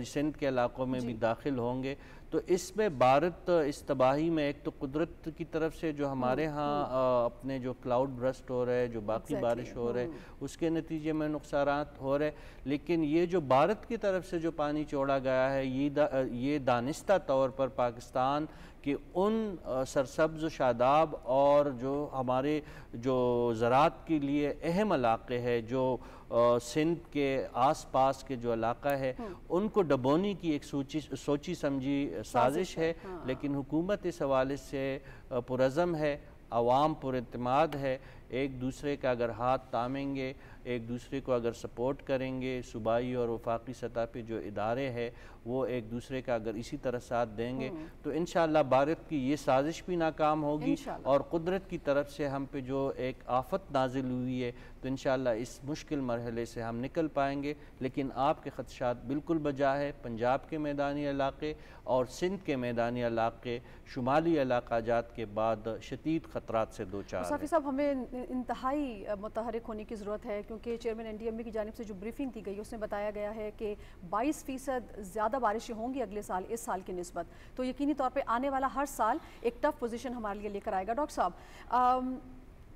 Speaker 2: सिंध के इलाक़ों में भी दाखिल होंगे। तो इसमें भारत इस तबाही में एक तो कुदरत की तरफ से जो हमारे यहाँ अपने जो क्लाउड बर्स्ट हो रहे हैं, जो बाकी बारिश हो रहे उसके नतीजे में नुकसानात हो रहे, लेकिन ये जो भारत की तरफ से जो पानी छोड़ा गया है ये दानिस्ता तौर पर पाकिस्तान कि उन सरसब्ज़ शादाब और जो हमारे जो ज़राअत के लिए अहम इलाक़े हैं, जो सिंध के आस-पास के जो इलाक़ा है उनको डबोने की एक सोची समझी साजिश है। लेकिन हुकूमत इस हवाले से पुरज़म है, अवाम पुरइत्माद है। एक दूसरे का अगर हाथ थामेंगे, एक दूसरे को अगर सपोर्ट करेंगे, सूबाई और वफाकी सतह पे जो इदारे हैं वो एक दूसरे का अगर इसी तरह साथ देंगे तो इंशाअल्लाह भारत की ये साजिश भी नाकाम होगी और कुदरत की तरफ से हम पे जो एक आफत नाजिल हुई है तो इंशाअल्लाह इस मुश्किल मरहले से हम निकल पाएंगे। लेकिन आपके खदशात बिल्कुल बजा है। पंजाब के मैदानी इलाके और सिंध के मैदानी इलाके शुमाली इलाक़ाजात के बाद शदीद ख़तरात से दो चार।
Speaker 1: साफ़ी साहब, हमें इंतहाई मुतहरिक होने की ज़रूरत है क्योंकि चेयरमैन NDMA की जानिब से जो ब्रीफिंग दी गई उसमें बताया गया है कि 22% ज़्यादा बारिशें होंगी अगले साल इस साल की निस्बत। तो यकीनी तौर पे आने वाला हर साल एक टफ पोजीशन हमारे लिए लेकर आएगा। डॉक्टर साहब,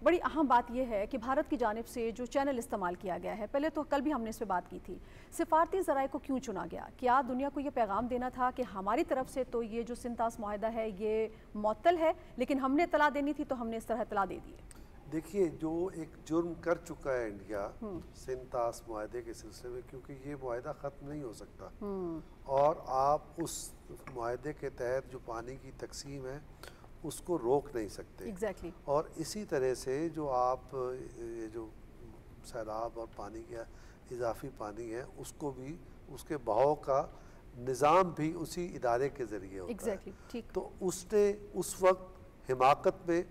Speaker 1: बड़ी अहम बात यह है कि भारत की जानिब से जो चैनल इस्तेमाल किया गया है, पहले तो कल भी हमने इस पर बात की थी, सिफारती ज़राए को क्यों चुना गया? क्या दुनिया को ये पैगाम देना था कि हमारी तरफ से तो ये जो सिंतास मुआहदा है ये मुअत्तल है, लेकिन हमने इत्तला देनी थी तो हमने इस तरह इत्तला दे दी है?
Speaker 3: देखिए, जो एक जुर्म कर चुका है इंडिया सिंतास मुआहदे के सिलसिले में, क्योंकि ये मुआहदा ख़त्म नहीं हो सकता और आप उस मुआहदे के तहत जो पानी की तकसीम है उसको रोक नहीं सकते।
Speaker 1: Exactly.
Speaker 3: और इसी तरह से जो आप ये जो सैलाब और पानी का इजाफी पानी है उसको भी, उसके बहाव का निज़ाम भी उसी इदारे के ज़रिए होता है।
Speaker 1: ठीक।
Speaker 3: तो उसने उस वक्त हिमाकत में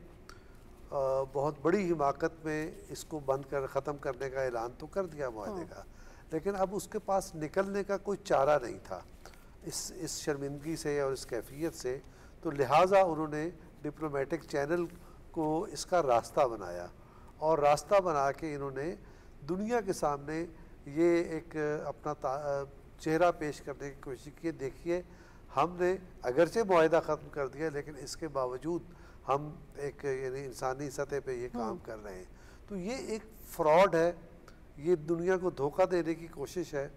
Speaker 3: बहुत बड़ी हिमाकत में इसको बंद कर ख़त्म करने का ऐलान तो कर दिया मुआहदे का, लेकिन अब उसके पास निकलने का कोई चारा नहीं था इस शर्मिंदगी से और इस कैफियत से। तो लिहाजा उन्होंने डिप्लोमेटिक चैनल को इसका रास्ता बनाया और रास्ता बना के इन्होंने दुनिया के सामने ये एक अपना चेहरा पेश करने की कोशिश की। देखिए, हमने अगरचे मुआहदा ख़त्म कर दिया लेकिन इसके बावजूद हम एक यानी इंसानी सतह पे ये काम कर रहे हैं। तो ये एक फ्रॉड है, ये दुनिया को धोखा देने की कोशिश है।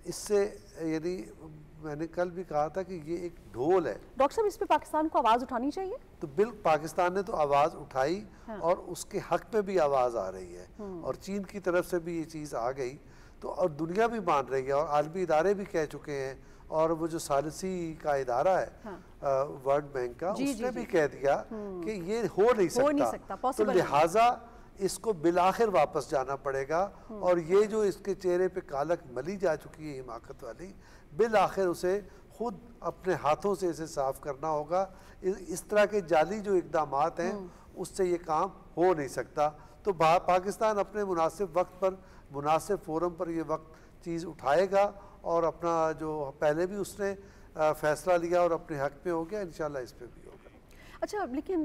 Speaker 3: इससे यानी मैंने कल भी कहा था कि ये एक ढोल है।
Speaker 1: डॉक्टर साहब, इस पे पाकिस्तान को आवाज़ उठानी चाहिए?
Speaker 3: तो पाकिस्तान ने तो आवाज़ उठाई और उसके हक में भी आवाज़ आ रही है और चीन की तरफ से भी ये चीज़ आ गई तो और दुनिया भी मान रही है और आलमी इदारे भी कह चुके हैं और वो जो सालिसी का इदारा है वर्ल्ड बैंक का, उसने भी कह दिया कि ये हो नहीं सकता। तो लिहाजा इसको बिलाखिर वापस जाना पड़ेगा और ये जो इसके चेहरे पे कालक मली जा चुकी है हिमाकत वाली, बिलाखिर उसे खुद अपने हाथों से इसे साफ करना होगा। इस तरह के जाली जो इक़दामात हैं उससे ये काम हो नहीं सकता। तो पाकिस्तान अपने मुनासिब वक्त पर, मुनासिब फोरम पर ये वक्त चीज़ उठाएगा और अपना जो पहले भी उसने फ़ैसला लिया और अपने हक में हो गया, इंशाल्लाह इस पे भी होगा।
Speaker 1: अच्छा, लेकिन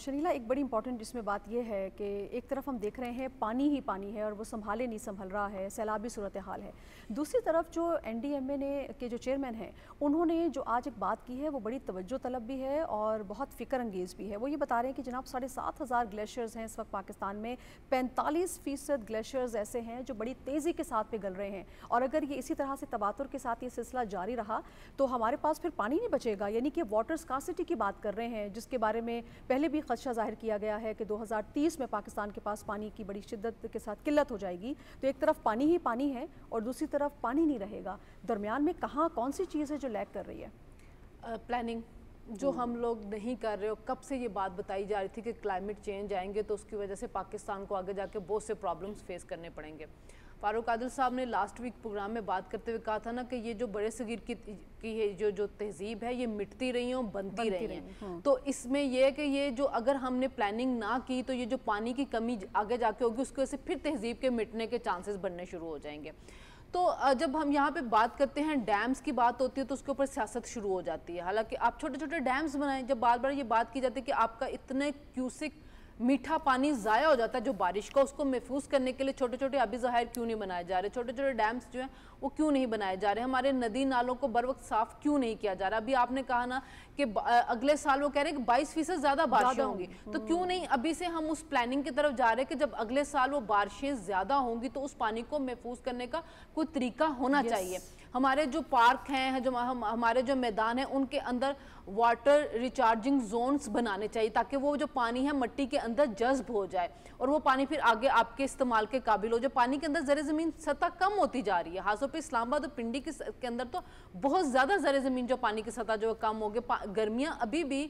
Speaker 1: शनीला, एक बड़ी इंपॉर्टेंट इसमें बात यह है कि एक तरफ हम देख रहे हैं पानी ही पानी है और वो संभाले नहीं संभल रहा है, सैलाबी सूरत हाल है। दूसरी तरफ जो NDMA ने के जो चेयरमैन हैं उन्होंने जो आज एक बात की है वो बड़ी तवज्जो तलब भी है और बहुत फ़िक्र अंगेज़ भी है। वो ये बता रहे हैं कि जनाब 7,500 ग्लेशियर्स हैं इस वक्त पाकिस्तान में, 45% ग्लेशियर्स ऐसे हैं जो बड़ी तेज़ी के साथ पिघल रहे हैं और अगर ये इसी तरह से तबातुर के साथ ये सिलसिला जारी रहा तो हमारे पास फिर पानी नहीं बचेगा। यानी कि वाटर स्कार्सिटी की बात कर रहे हैं जिसके बारे में पहले भी खदशा जाहिर किया गया है कि 2030 में पाकिस्तान के पास पानी की बड़ी शिद्दत के साथ किल्लत हो जाएगी। तो एक तरफ पानी ही पानी है और दूसरी तरफ पानी नहीं रहेगा, दरमियान में कहाँ कौन सी चीज़ है जो लैग कर रही है?
Speaker 4: प्लानिंग जो हम लोग नहीं कर रहे हो। कब से ये बात बताई जा रही थी कि क्लाइमेट चेंज आएंगे तो उसकी वजह से पाकिस्तान को आगे जाके बहुत से प्रॉब्लम्स फेस करने पड़ेंगे। फारूक आदिल साहब ने लास्ट वीक प्रोग्राम में बात करते हुए कहा था ना कि ये जो बड़े सगीर की जो तहजीब है ये मिटती रही हैं, बनती रही हैं। तो इसमें ये है कि ये जो अगर हमने प्लानिंग ना की तो ये जो पानी की कमी आगे जाके होगी उसकी वजह से फिर तहजीब के मिटने के चांसेस बनने शुरू हो जाएंगे। तो जब हम यहाँ पे बात करते हैं डैम्स की बात होती है तो उसके ऊपर सियासत शुरू हो जाती है। हालांकि आप छोटे छोटे डैम्स बनाएं, जब बार बार ये बात की जाती है कि आपका इतने क्यूसिक मीठा पानी ज़ाया हो जाता है जो बारिश का, उसको महफूज करने के लिए छोटे छोटे अभी ज़ाहिर क्यों नहीं बनाए जा रहे, छोटे छोटे डैम्स जो हैं वो क्यों नहीं बनाए जा रहे, हमारे नदी नालों को बर वक्त साफ़ क्यों नहीं किया जा रहा। अभी आपने कहा ना कि अगले साल वो कह रहे हैं कि 22% ज़्यादा बारिशें होंगी, तो क्यों नहीं अभी से हम उस प्लानिंग की तरफ जा रहे हैं कि जब अगले साल वो बारिशें ज़्यादा होंगी तो उस पानी को महफूज करने का कोई तरीका होना चाहिए। हमारे जो पार्क हैं, जो हमारे जो मैदान हैं, उनके अंदर वाटर रिचार्जिंग जोन्स बनाने चाहिए ताकि वो जो पानी है मिट्टी के अंदर जज्ब हो जाए और वो पानी फिर आगे आपके इस्तेमाल के काबिल हो। जो पानी के अंदर ज़र ज़मीन सतह कम होती जा रही है, खासतौर पे इस्लामाबाद और पिंडी के अंदर तो बहुत ज़्यादा ज़र ज़मीन जो पानी की सतह जो कम हो गई। गर्मियाँ अभी भी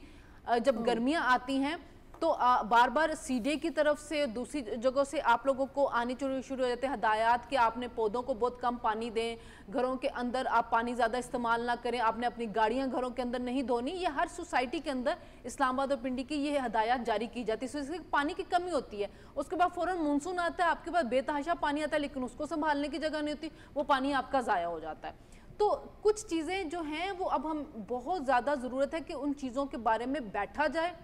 Speaker 4: जब गर्मियाँ आती हैं तो बार बार सीडे की तरफ से दूसरी जगहों से आप लोगों को आनी शुरू हो जाते हैं हदायत कि आपने पौधों को बहुत कम पानी दें, घरों के अंदर आप पानी ज़्यादा इस्तेमाल ना करें, आपने अपनी गाड़ियां घरों के अंदर नहीं धोनी। ये हर सोसाइटी के अंदर इस्लामाबाद और पिंडी की ये हदायत जारी की जाती है। इससे पानी की कमी होती है, उसके बाद फ़ौरन मानसून आता है, आपके पास बेतहाशा पानी आता है लेकिन उसको संभालने की जगह नहीं होती, वो पानी आपका ज़ाया हो जाता है। तो कुछ चीज़ें जो हैं वो अब हम बहुत ज़्यादा ज़रूरत है कि उन चीज़ों के बारे में बैठा जाए,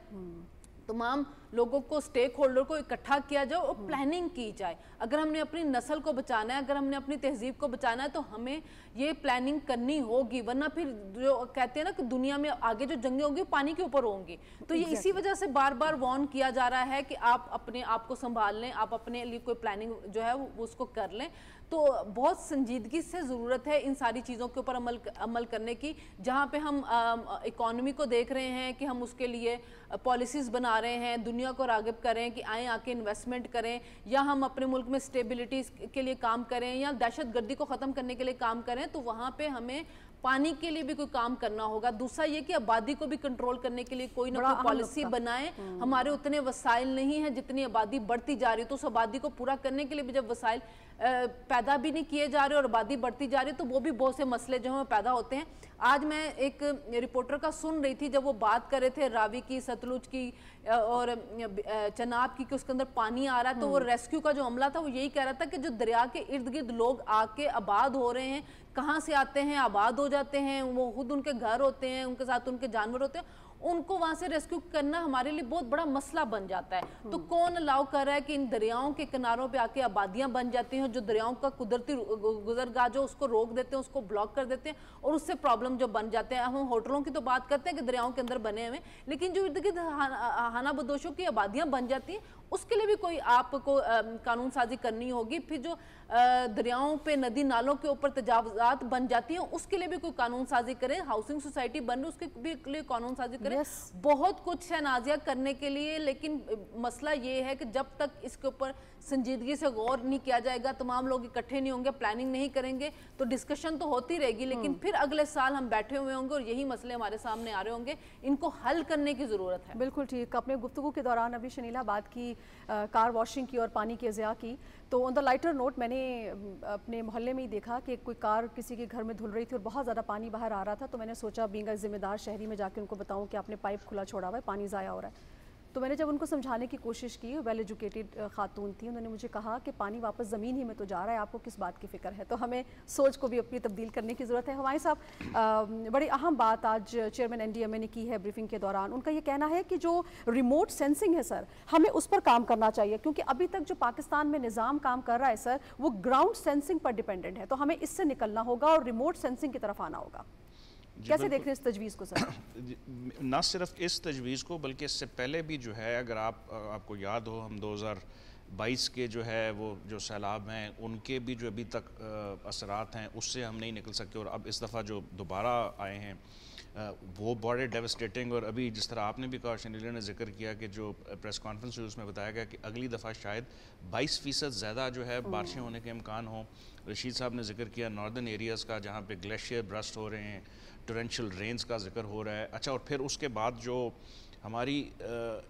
Speaker 4: तमाम लोगों को, स्टेक होल्डर को इकट्ठा किया जाए और प्लानिंग की जाए। अगर हमने अपनी नस्ल को बचाना है, अगर हमने अपनी तहजीब को बचाना है, तो हमें ये प्लानिंग करनी होगी, वरना फिर जो कहते हैं ना कि दुनिया में आगे जो जंगें होंगी पानी के ऊपर होंगी। तो ये इसी वजह से बार बार वार्न किया जा रहा है कि आप अपने आप को संभाल लें, आप अपने लिए कोई प्लानिंग जो है वो उसको कर लें। तो बहुत संजीदगी से ज़रूरत है इन सारी चीज़ों के ऊपर अमल करने की। जहाँ पे हम इकॉनमी को देख रहे हैं कि हम उसके लिए पॉलिसीज़ बना रहे हैं, दुनिया को राग़िब करें कि आएँ आके इन्वेस्टमेंट करें, या हम अपने मुल्क में स्टेबिलिटी के लिए काम करें, या दहशतगर्दी को ख़त्म करने के लिए काम करें, तो वहाँ पे हमें पानी के लिए भी कोई काम करना होगा। दूसरा ये कि आबादी को भी कंट्रोल करने के लिए कोई ना कोई पॉलिसी बनाएं। हमारे उतने वसाइल नहीं है, जितनी आबादी बढ़ती जा रही है, तो उस आबादी को पूरा करने के लिए भी जब वसाइल पैदा भी नहीं किए जा रहे और आबादी बढ़ती जा रही है, तो वो भी बहुत से मसले जो हैं पैदा होते हैं। आज मैं एक रिपोर्टर का सुन रही थी, जब वो बात कर रहे थे रावी की, सतलुज की और चनाब की, कि उसके अंदर पानी आ रहा है, तो वो रेस्क्यू का जो अमला था वो यही कह रहा था कि जो दरिया के इर्द गिर्द लोग आके आबाद हो रहे हैं, कहाँ से आते हैं, आबाद हो जाते हैं, वो खुद उनके घर होते हैं, उनके साथ उनके जानवर होते हैं, उनको वहां से रेस्क्यू करना हमारे लिए बहुत बड़ा मसला बन जाता है। तो कौन अलाउ कर रहा है कि इन दरियाओं के किनारों पे आके आबादियां बन जाती हैं, जो दरियाओं का कुदरती गुजरगाह जो उसको रोक देते हैं, उसको ब्लॉक कर देते हैं, और उससे प्रॉब्लम जो बन जाते हैं। हम होटलों की तो बात करते हैं कि दरियाओं के अंदर बने हुए, लेकिन जो इर्द गिर्द हाना बदोशों की आबादियां बन जाती हैं, उसके लिए भी कोई आपको कानून साजी करनी होगी। फिर जो दरियाओं पे, नदी नालों के ऊपर तजावुज़ात बन जाती हैं, उसके लिए भी कोई कानून साजी करें। हाउसिंग सोसाइटी बन रही है, उसके भी लिए कानून साजी करें। बहुत कुछ है नाजिया करने के लिए, लेकिन मसला ये है कि जब तक इसके ऊपर संजीदगी से गौर नहीं किया जाएगा, तमाम लोग इकट्ठे नहीं होंगे, प्लानिंग नहीं करेंगे, तो डिस्कशन तो होती रहेगी, लेकिन फिर अगले साल हम बैठे हुए होंगे और यही मसले हमारे सामने आ रहे होंगे। इनको हल करने की ज़रूरत है।
Speaker 1: बिल्कुल ठीक। अपने गुफ्तगू के दौरान अभी शनीला बात की कार वॉशिंग की और पानी के ज़िया की, तो ऑन द लाइटर नोट मैंने अपने मोहल्ले में ही देखा कि कोई कार किसी के घर में धुल रही थी और बहुत ज़्यादा पानी बाहर आ रहा था। तो मैंने सोचा बीइंग ज़िम्मेदार शहरी में जाके उनको बताऊं कि आपने पाइप खुला छोड़ा हुआ है, पानी ज़ाया हो रहा है। तो मैंने जब उनको समझाने की कोशिश की, वेल एजुकेटेड खातून थी, उन्होंने मुझे कहा कि पानी वापस ज़मीन ही में तो जा रहा है, आपको किस बात की फ़िक्र है। तो हमें सोच को भी अपनी तब्दील करने की ज़रूरत है। हमारे साहब बड़ी अहम बात आज चेयरमैन NDMA ने की है ब्रीफिंग के दौरान। उनका ये कहना है कि जो रिमोट सेंसिंग है सर, हमें उस पर काम करना चाहिए, क्योंकि अभी तक जो पाकिस्तान में निज़ाम काम कर रहा है सर, वो ग्राउंड सेंसिंग पर डिपेंडेंट है। तो हमें इससे निकलना होगा और रिमोट सेंसिंग की तरफ आना होगा। कैसे देख रहे हैं इस तजवीज़ को सर?
Speaker 5: ना सिर्फ इस तजवीज़ को, बल्कि इससे पहले भी जो है, अगर आपको याद हो, हम 2022 के जो है वो जो सैलाब हैं, उनके भी जो अभी तक असरात हैं, उससे हम नहीं निकल सकते। और अब इस दफ़ा जो दोबारा आए हैं वो बड़े डेवस्टेटिंग। और अभी जिस तरह आपने भी कहा, शनीला ने जिक्र किया कि जो प्रेस कॉन्फ्रेंस हुई उसमें बताया गया कि अगली दफ़ा शायद 22% ज़्यादा जो है बारिशें होने के इम्कान हों। रशीद साहब ने जिक्र किया नॉर्दर्न एरियाज़ का, जहाँ पे ग्लेशियर ब्रस्ट हो रहे हैं, टोरेंशियल रेंस का जिक्र हो रहा है। अच्छा, और फिर उसके बाद जो हमारी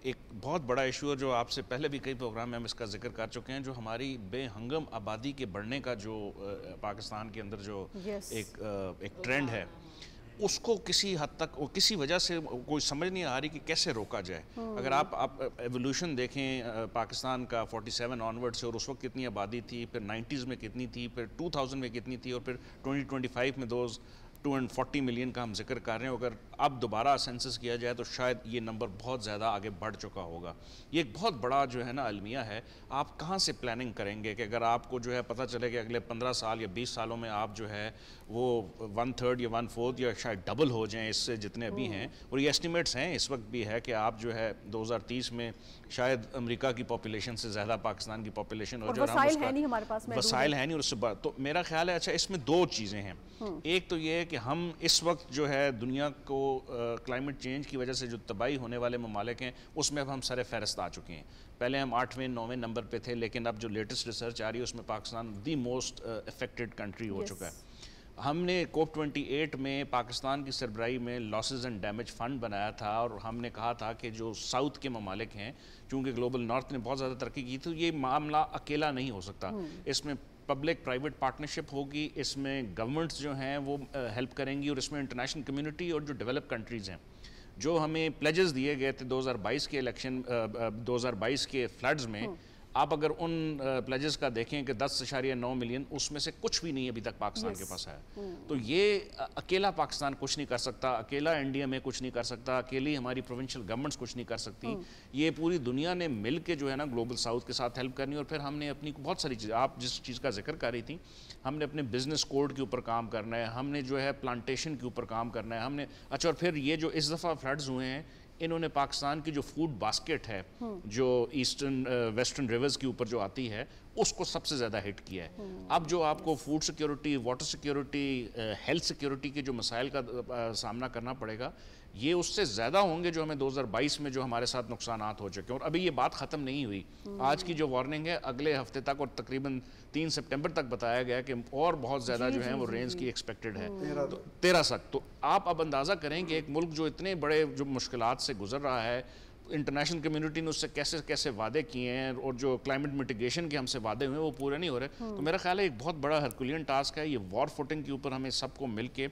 Speaker 5: एक बहुत बड़ा इशू है, जो आपसे पहले भी कई प्रोग्राम में हम इसका जिक्र कर चुके हैं, जो हमारी बेहंगम आबादी के बढ़ने का जो पाकिस्तान के अंदर जो एक ट्रेंड है, उसको किसी हद तक और किसी वजह से कोई समझ नहीं आ रही कि कैसे रोका जाए। अगर आप एवोल्यूशन देखें पाकिस्तान का 47 ऑनवर्ड से, और उस वक्त कितनी आबादी थी, फिर 90s में कितनी थी, फिर 2000 में कितनी थी, और फिर 2025 में 240 मिलियन का हम जिक्र कर रहे हैं। अगर अब दोबारा सेंसस किया जाए तो शायद ये नंबर बहुत ज़्यादा आगे बढ़ चुका होगा। ये एक बहुत बड़ा जो है ना अलमिया है। आप कहाँ से प्लानिंग करेंगे कि अगर आपको जो है पता चले कि अगले 15 साल या 20 सालों में आप जो है वो 1/3 या 1/4 या शायद डबल हो जाएं इससे जितने अभी हैं। और ये एस्टिमेट्स हैं इस वक्त भी है कि आप जो है 2030 में शायद अमेरिका की पॉपुलेशन से ज़्यादा पाकिस्तान की पॉपुलेशन हो जाए।
Speaker 1: वसाइल है नहीं हमारे पास,
Speaker 5: वसाइल है नहीं, और उससे तो मेरा ख्याल है अच्छा इसमें दो चीज़ें हैं। एक तो ये है कि हम इस वक्त जो है दुनिया को क्लाइमेट चेंज की वजह से जो तबाही होने वाले ममालिक हैं उसमें अब हम सर फहरस्त आ चुके हैं। पहले हम 8वें 9वें नंबर पे थे, लेकिन अब जो लेटेस्ट रिसर्च आ रही है उसमें Pakistan the most affected country हो चुका है। हमने COP28 में पाकिस्तान की सरबराही में लॉसेस एंड डैमेज फ़ंड बनाया था, और हमने कहा था कि जो साउथ के ममालिक हैं, चूँकि ग्लोबल नॉर्थ ने बहुत ज़्यादा तरक्की की, तो ये मामला अकेला नहीं हो सकता। इसमें पब्लिक प्राइवेट पार्टनरशिप होगी, इसमें गवर्नमेंट्स जो हैं वो हेल्प करेंगी, और इसमें इंटरनेशनल कम्युनिटी और जो डेवलप कंट्रीज़ हैं, जो हमें प्लेजेस दिए गए थे 2022 के इलेक्शन 2022 के फ्लड्स में, آپ اگر ان پلیجز کا دیکھیں کہ 10.9 ملین اس میں سے کچھ بھی نہیں ابھی تک پاکستان کے پاس ہے، تو یہ اکیلا پاکستان کچھ نہیں کر سکتا، اکیلا انڈیا میں کچھ نہیں کر سکتا، اکیلی ہماری پروونشل گورنمنٹس کچھ نہیں کر سکتی، یہ پوری دنیا نے مل کے جو ہے نا گلوبل ساؤتھ کے ساتھ ہیلپ کرنی، اور پھر ہم نے اپنی بہت ساری چیزیں، آپ جس چیز کا ذکر کر رہی تھیں، ہم نے اپنے بزنس کوڈ کے اوپر کام کرنا ہے، ہم نے جو ہے پلانٹیشن کے اوپر کام کرنا ہے، ہم نے اچھا، اور پھر یہ جو اس دفعہ فلڈز ہوئے ہیں انہوں نے پاکستان کی جو فوڈ باسکٹ ہے جو ایسٹرن ویسٹرن ریورز کے اوپر جو آتی ہے اس کو سب سے زیادہ ہٹ کیا ہے۔ اب جو آپ کو food security, water security, health security کے جو مسائل کا سامنا کرنا پڑے گا، یہ اس سے زیادہ ہوں گے جو ہمیں 2022 میں جو ہمارے ساتھ نقصانات ہو چکے ہیں، اور ابھی یہ بات ختم نہیں ہوئی۔ آج کی جو وارننگ ہے اگلے ہفتے تک، اور تقریباً 3 سپٹمبر تک بتایا گیا کہ اور بہت زیادہ جو ہیں وہ رینز کی ایکسپیکٹڈ ہے 13 تک۔ تو آپ اب اندازہ کریں کہ ایک ملک جو اتنے بڑے جو مشکلات سے گزر رہا ہے، انٹرنیشنل کمیونٹی نے اس سے کیسے کیسے وعدے کیے ہیں، اور جو کلائمیٹ میٹیگیشن کے ہم سے وعدے ہوئے وہ پورے نہیں ہو رہے، تو میرا خیال ہے ایک بہت بڑا ہرکولین ٹاسک ہے یہ وار فوٹنگ کے اوپر، ہمیں سب کو مل کے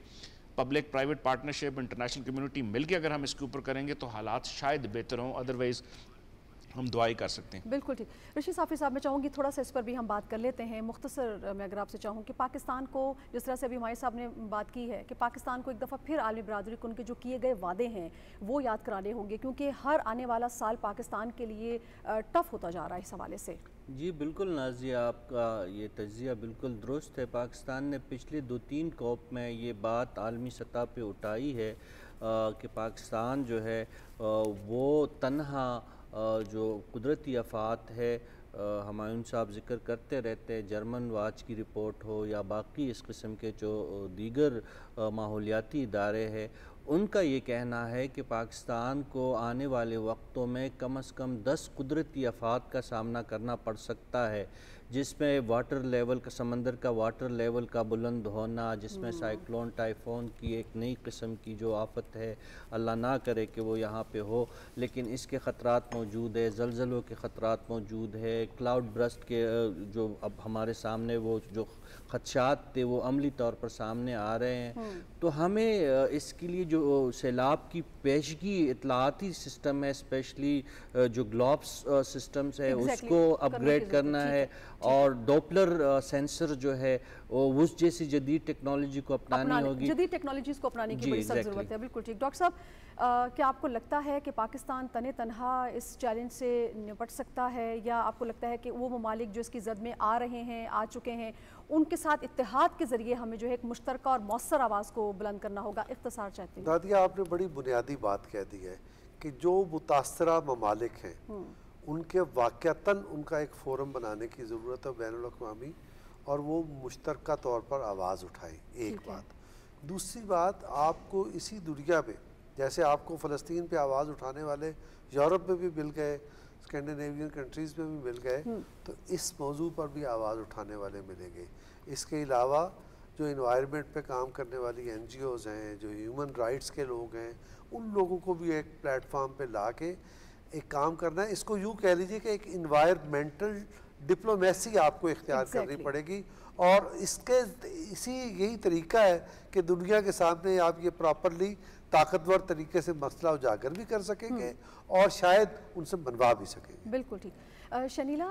Speaker 5: public private partnership, international community مل کے اگر ہم اس کے اوپر کریں گے تو حالات شاید بہتر ہوں، ادروائز ہم دعائی کر سکتے ہیں۔
Speaker 1: بالکل ٹھیک۔ رشید صافی صاحب، میں چاہوں گی تھوڑا سا اس پر بھی ہم بات کر لیتے ہیں مختصر میں، اگر آپ سے چاہوں کہ پاکستان کو جس طرح سے ابھی ہمارے صاحب نے بات کی ہے کہ پاکستان کو ایک دفعہ پھر عالمی برادری کو ان کے جو کیے گئے وعدے ہیں وہ یاد کرانے ہوں گے، کیونکہ ہر آنے والا سال پاکستان کے لیے ٹف ہوتا جا رہا ہے اس حوالے سے۔
Speaker 2: جی بالکل نازیہ، آپ کا یہ تجزیہ بالکل درست ہے۔ پاکستان نے پچھلے 2-3 کوپ میں یہ بات عالمی سطح پہ اٹھائی ہے کہ پاکستان جو ہے وہ تنہا جو قدرتی آفات ہے، ہمایوں صاحب ذکر کرتے رہتے ہیں، جرمن واچ کی رپورٹ ہو یا باقی اس قسم کے جو دیگر ماحولیاتی ادارے ہیں، ان کا یہ کہنا ہے کہ پاکستان کو آنے والے وقتوں میں کم از کم 10 قدرتی آفات کا سامنا کرنا پڑ سکتا ہے، جس میں واٹر لیول کا، سمندر کا واٹر لیول کا بلند ہونا، جس میں سائیکلون ٹائفون کی ایک نئی قسم کی جو آفت ہے، اللہ نہ کرے کہ وہ یہاں پہ ہو، لیکن اس کے خطرات موجود ہے، زلزلوں کے خطرات موجود ہے، کلاؤڈ برسٹ کے جو اب ہمارے سامنے وہ جو خدشات تھے وہ عملی طور پر سامنے آ رہے ہیں۔ تو ہمیں اس کے لیے جو سیلاب کی پیشگی اطلاعاتی سسٹم ہے، اسپیشلی جو گلوبس سسٹمز ہے، اس کو اپ گریڈ کرنا ہے، اور ڈوپلر سینسر جو ہے اس جیسی جدید ٹیکنالوجی کو اپنانی ہوگی،
Speaker 1: جدید ٹیکنالوجیز کو اپنانے کی بڑی سخت ضرورت ہے۔ بالکل ٹھیک۔ ڈاکٹر صاحب، کیا آپ کو لگتا ہے کہ پاکستان تنہا اس چیلنج سے نپٹ سکتا ہے، یا آپ کو لگتا ہے کہ وہ ممالک جو اس کی زد میں آ رہے ہیں، آ چکے ہیں، ان کے ساتھ اتحاد کے ذریعے ہمیں جو ہے ایک مشترکہ اور مؤثر آواز کو بلند کرنا ہوگا؟ اختصار چاہتے ہیں۔
Speaker 3: نادیہ، آپ نے بڑی بنیادی بات کہہ دی ہے کہ جو متاثرہ ممالک ہیں ان کے واقعتاً ان کا ایک فورم بنانے کی ضرورت ہے بین الاقوامی، اور وہ مشترکہ طور پر آواز اٹھائیں، ایک بات۔ دوسری بات، آپ کو اسی دنیا میں جیسے آپ کو فلسطین پہ آواز اٹھانے والے یورپ میں بھی مل گئے، اسکینڈینیوین کنٹریز میں بھی مل گئے، تو اس موضوع پر بھی آواز اٹھانے والے ملیں گے۔ اس کے علاوہ جو انوائرمنٹ پہ کام کرنے والی این جی اوز ہیں، جو ہیومن رائٹس کے لوگ ہیں، ان لوگوں کو بھی ایک پلیٹ فارم پہ لا کے ایک کام کرنا ہے۔ اس کو یوں کہہ لیجئے کہ ایک انوائرمنٹل ڈپلومیسی آپ کو اختیار کرنی پڑے گی، اور اسی یہی طریقہ ہے کہ دنیا کے سامنے آپ یہ پراپرلی طاقتور طریقے سے مسئلہ اجاگر بھی کر سکیں گے اور شاید ان سے منوا بھی سکیں گے۔
Speaker 1: بالکل ٹھیک۔ شنیلا،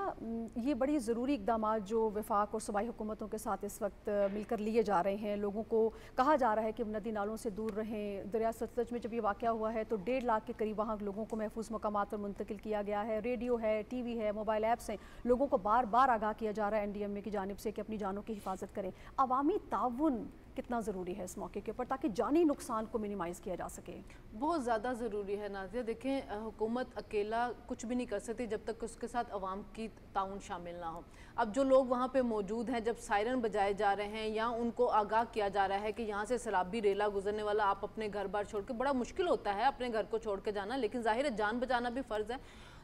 Speaker 1: یہ بڑی ضروری اقدامات جو وفاق اور صوبائی حکومتوں کے ساتھ اس وقت مل کر لیے جا رہے ہیں، لوگوں کو کہا جا رہا ہے کہ ندی نالوں سے دور رہیں۔ دریا ستلج میں جب یہ واقعہ ہوا ہے تو 1.5 لاکھ کے قریب وہاں لوگوں کو محفوظ مقامات پر منتقل کیا گیا ہے، ریڈیو ہے، ٹی وی ہے، موبائل ایپس ہیں، لوگوں کو بار بار آگاہ کیا جا رہا ہے این ڈی ایم اے کی جانب سے کہ اپنی جانوں کی حفاظت کریں۔ عوامی تعاون کتنا ضروری ہے اس موقع کے اوپر تاکہ جانی نقصان کو منیمائز کیا جا سکے؟
Speaker 4: بہت زیادہ ضروری ہے نازیہ۔ دیکھیں، حکومت اکیلا کچھ بھی نہیں کر سکتی جب تک اس کے ساتھ عوام کی تعاون شامل نہ ہو۔ اب جو لوگ وہاں پہ موجود ہیں، جب سائرن بجائے جا رہے ہیں یا ان کو آگاہ کیا جا رہا ہے کہ یہاں سے سیلابی ریلا گزرنے والا، آپ اپنے گھر بار چھوڑ کے، بڑا مشکل ہوتا ہے اپنے گھر کو چھوڑ کے جانا، لیکن ظاہر ہے جان بچانا بھی فرض ہے،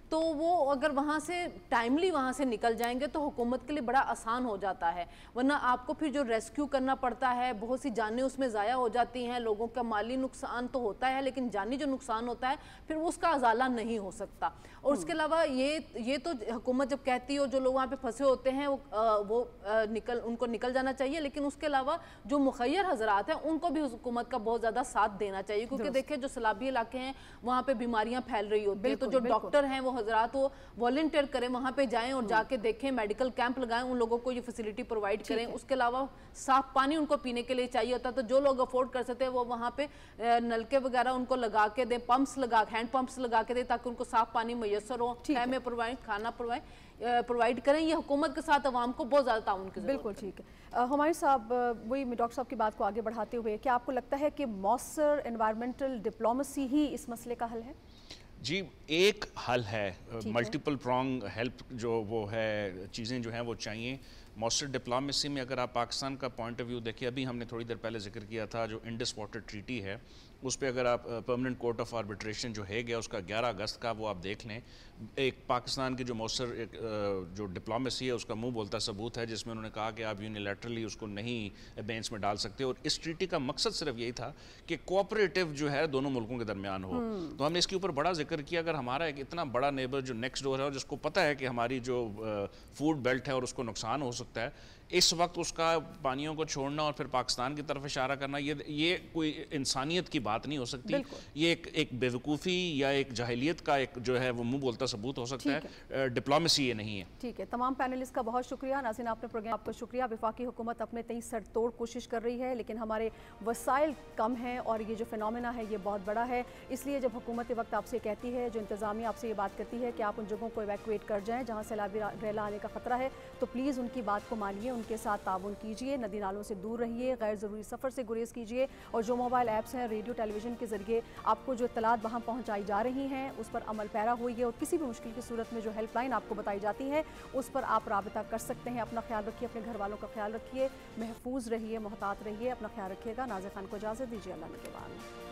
Speaker 4: تو وہ اگر وہاں سے ٹائملی وہاں سے نکل جائیں گے تو حکومت کے لیے بڑا آسان ہو جاتا ہے، ورنہ آپ کو پھر جو ریسکیو کرنا پڑتا ہے، بہت سی جانیں اس میں ضائع ہو جاتی ہیں، لوگوں کا مالی نقصان تو ہوتا ہے لیکن جانی جو نقصان ہوتا ہے پھر اس کا ازالہ نہیں ہو سکتا۔ اور اس کے علاوہ یہ تو حکومت جب کہتی ہو جو لوگ وہاں پہ پھنسے ہوتے ہیں ان کو نکل جانا چاہیے، لیکن اس کے علاوہ جو مخیر حضرات ہیں ان کو بھی حکومت کا بہت زیادہ ساتھ دینا چاہیے، کیونکہ دیکھیں جو سیلابی علاقے ہیں وہاں پہ بیماریاں پھیل رہی ہوتی ہیں، تو جو ڈاکٹر ہیں وہ हजरात वो वॉलंटियर करें, वहाँ पे जाएं और जाके देखें, मेडिकल कैंप लगाएं, उन लोगों को ये फैसिलिटी प्रोवाइड करें। उसके अलावा साफ पानी उनको पीने के लिए चाहिए होता है, तो जो लोग अफोर्ड कर सकते हैं वो वहाँ पे नलके वगैरह उनको लगा के दें, हैंड पंप्स लगा के दें, ताकि उनको साफ पानी मैसर हो, खाना प्रोवाइड करें। ये हुकूमत के साथ अवाम को बहुत ज़्यादा ताउन की ज़रूरत है।
Speaker 1: बिल्कुल ठीक है। हुमायूं साहब, वही डॉक्टर साहब की बात को आगे बढ़ाते हुए, क्या आपको लगता है कि मौसर एनवायरमेंटल डिप्लोमेसी ही इस मसले का हल है?
Speaker 5: जी, एक हल है, मल्टीपल प्रॉन्ग हेल्प जो वो है, चीज़ें जो हैं वो चाहिए। मौसर डिप्लोमेसी में अगर आप पाकिस्तान का पॉइंट ऑफ व्यू देखिए, अभी हमने थोड़ी देर पहले जिक्र किया था जो इंडस वाटर ट्रीटी है, उस पर अगर आप परमानेंट कोर्ट ऑफ आर्बिट्रेशन जो है गया उसका 11 अगस्त का, वो आप देख लें। एक पाकिस्तान की जो मौसर जो डिप्लोमेसी है उसका मुंह बोलता सबूत है, जिसमें उन्होंने कहा कि आप यूनिलैटरली उसको नहीं बेंच में डाल सकते। और इस ट्रीटी का मकसद सिर्फ यही था कि कोऑपरेटिव जो है दोनों मुल्कों के दरमियान हो। तो हमने इसके ऊपर बड़ा जिक्र किया, अगर हमारा एक इतना बड़ा नेबर जो नेक्स्ट डोर है और जिसको पता है कि हमारी जो फूड बेल्ट है और उसको नुकसान हो सकता है, इस वक्त उसका पानियों को छोड़ना और फिर पाकिस्तान की तरफ इशारा करना, ये कोई इंसानियत की बात नहीं हो सकती। ये एक बेवकूफ़ी या एक जाहिलियत का एक जो है वो मुंह बोलता सबूत हो सकता है। डिप्लोमेसी ये नहीं है।
Speaker 1: ठीक है, तमाम पैनलिस्ट का बहुत शुक्रिया। नाज़रीन, आपने प्रोग्राम आपका शुक्रिया। वफाकी हुकूमत अपने तई सरतोड़ कोशिश कर रही है, लेकिन हमारे वसाइल कम हैं और ये जो फिनोमेना है ये बहुत बड़ा है। इसलिए जब हुकूमत वक्त आपसे कहती है, जो इंतज़ामिया आपसे ये बात करती है कि आप उन जगहों को इवैक्यूएट कर जाएँ जहाँ सैलाबी रेला आने का ख़तरा है, तो प्लीज़ उनकी बात को मानिए, उनके साथ ताउन कीजिए, नदी नालों से दूर रहिए, गैर ज़रूरी सफ़र से गुरेज कीजिए। और जो मोबाइल ऐप्स हैं, रेडियो टेलीविज़न के ज़रिए आपको जो इत्तलात वहाँ पहुँचाई जा रही हैं उस पर अमल पैरा होइए। और किसी भी मुश्किल की सूरत में जो हेल्पलाइन आपको बताई जाती है उस पर आप राबिता कर सकते हैं। अपना ख्याल रखिए, अपने घर वालों का ख्याल रखिए, महफूज रहिए, मोहतात रहिए, अपना ख्याल रखिएगा। नाज़िर खान को इजाज़त दीजिए। अल्लाह निगहबान।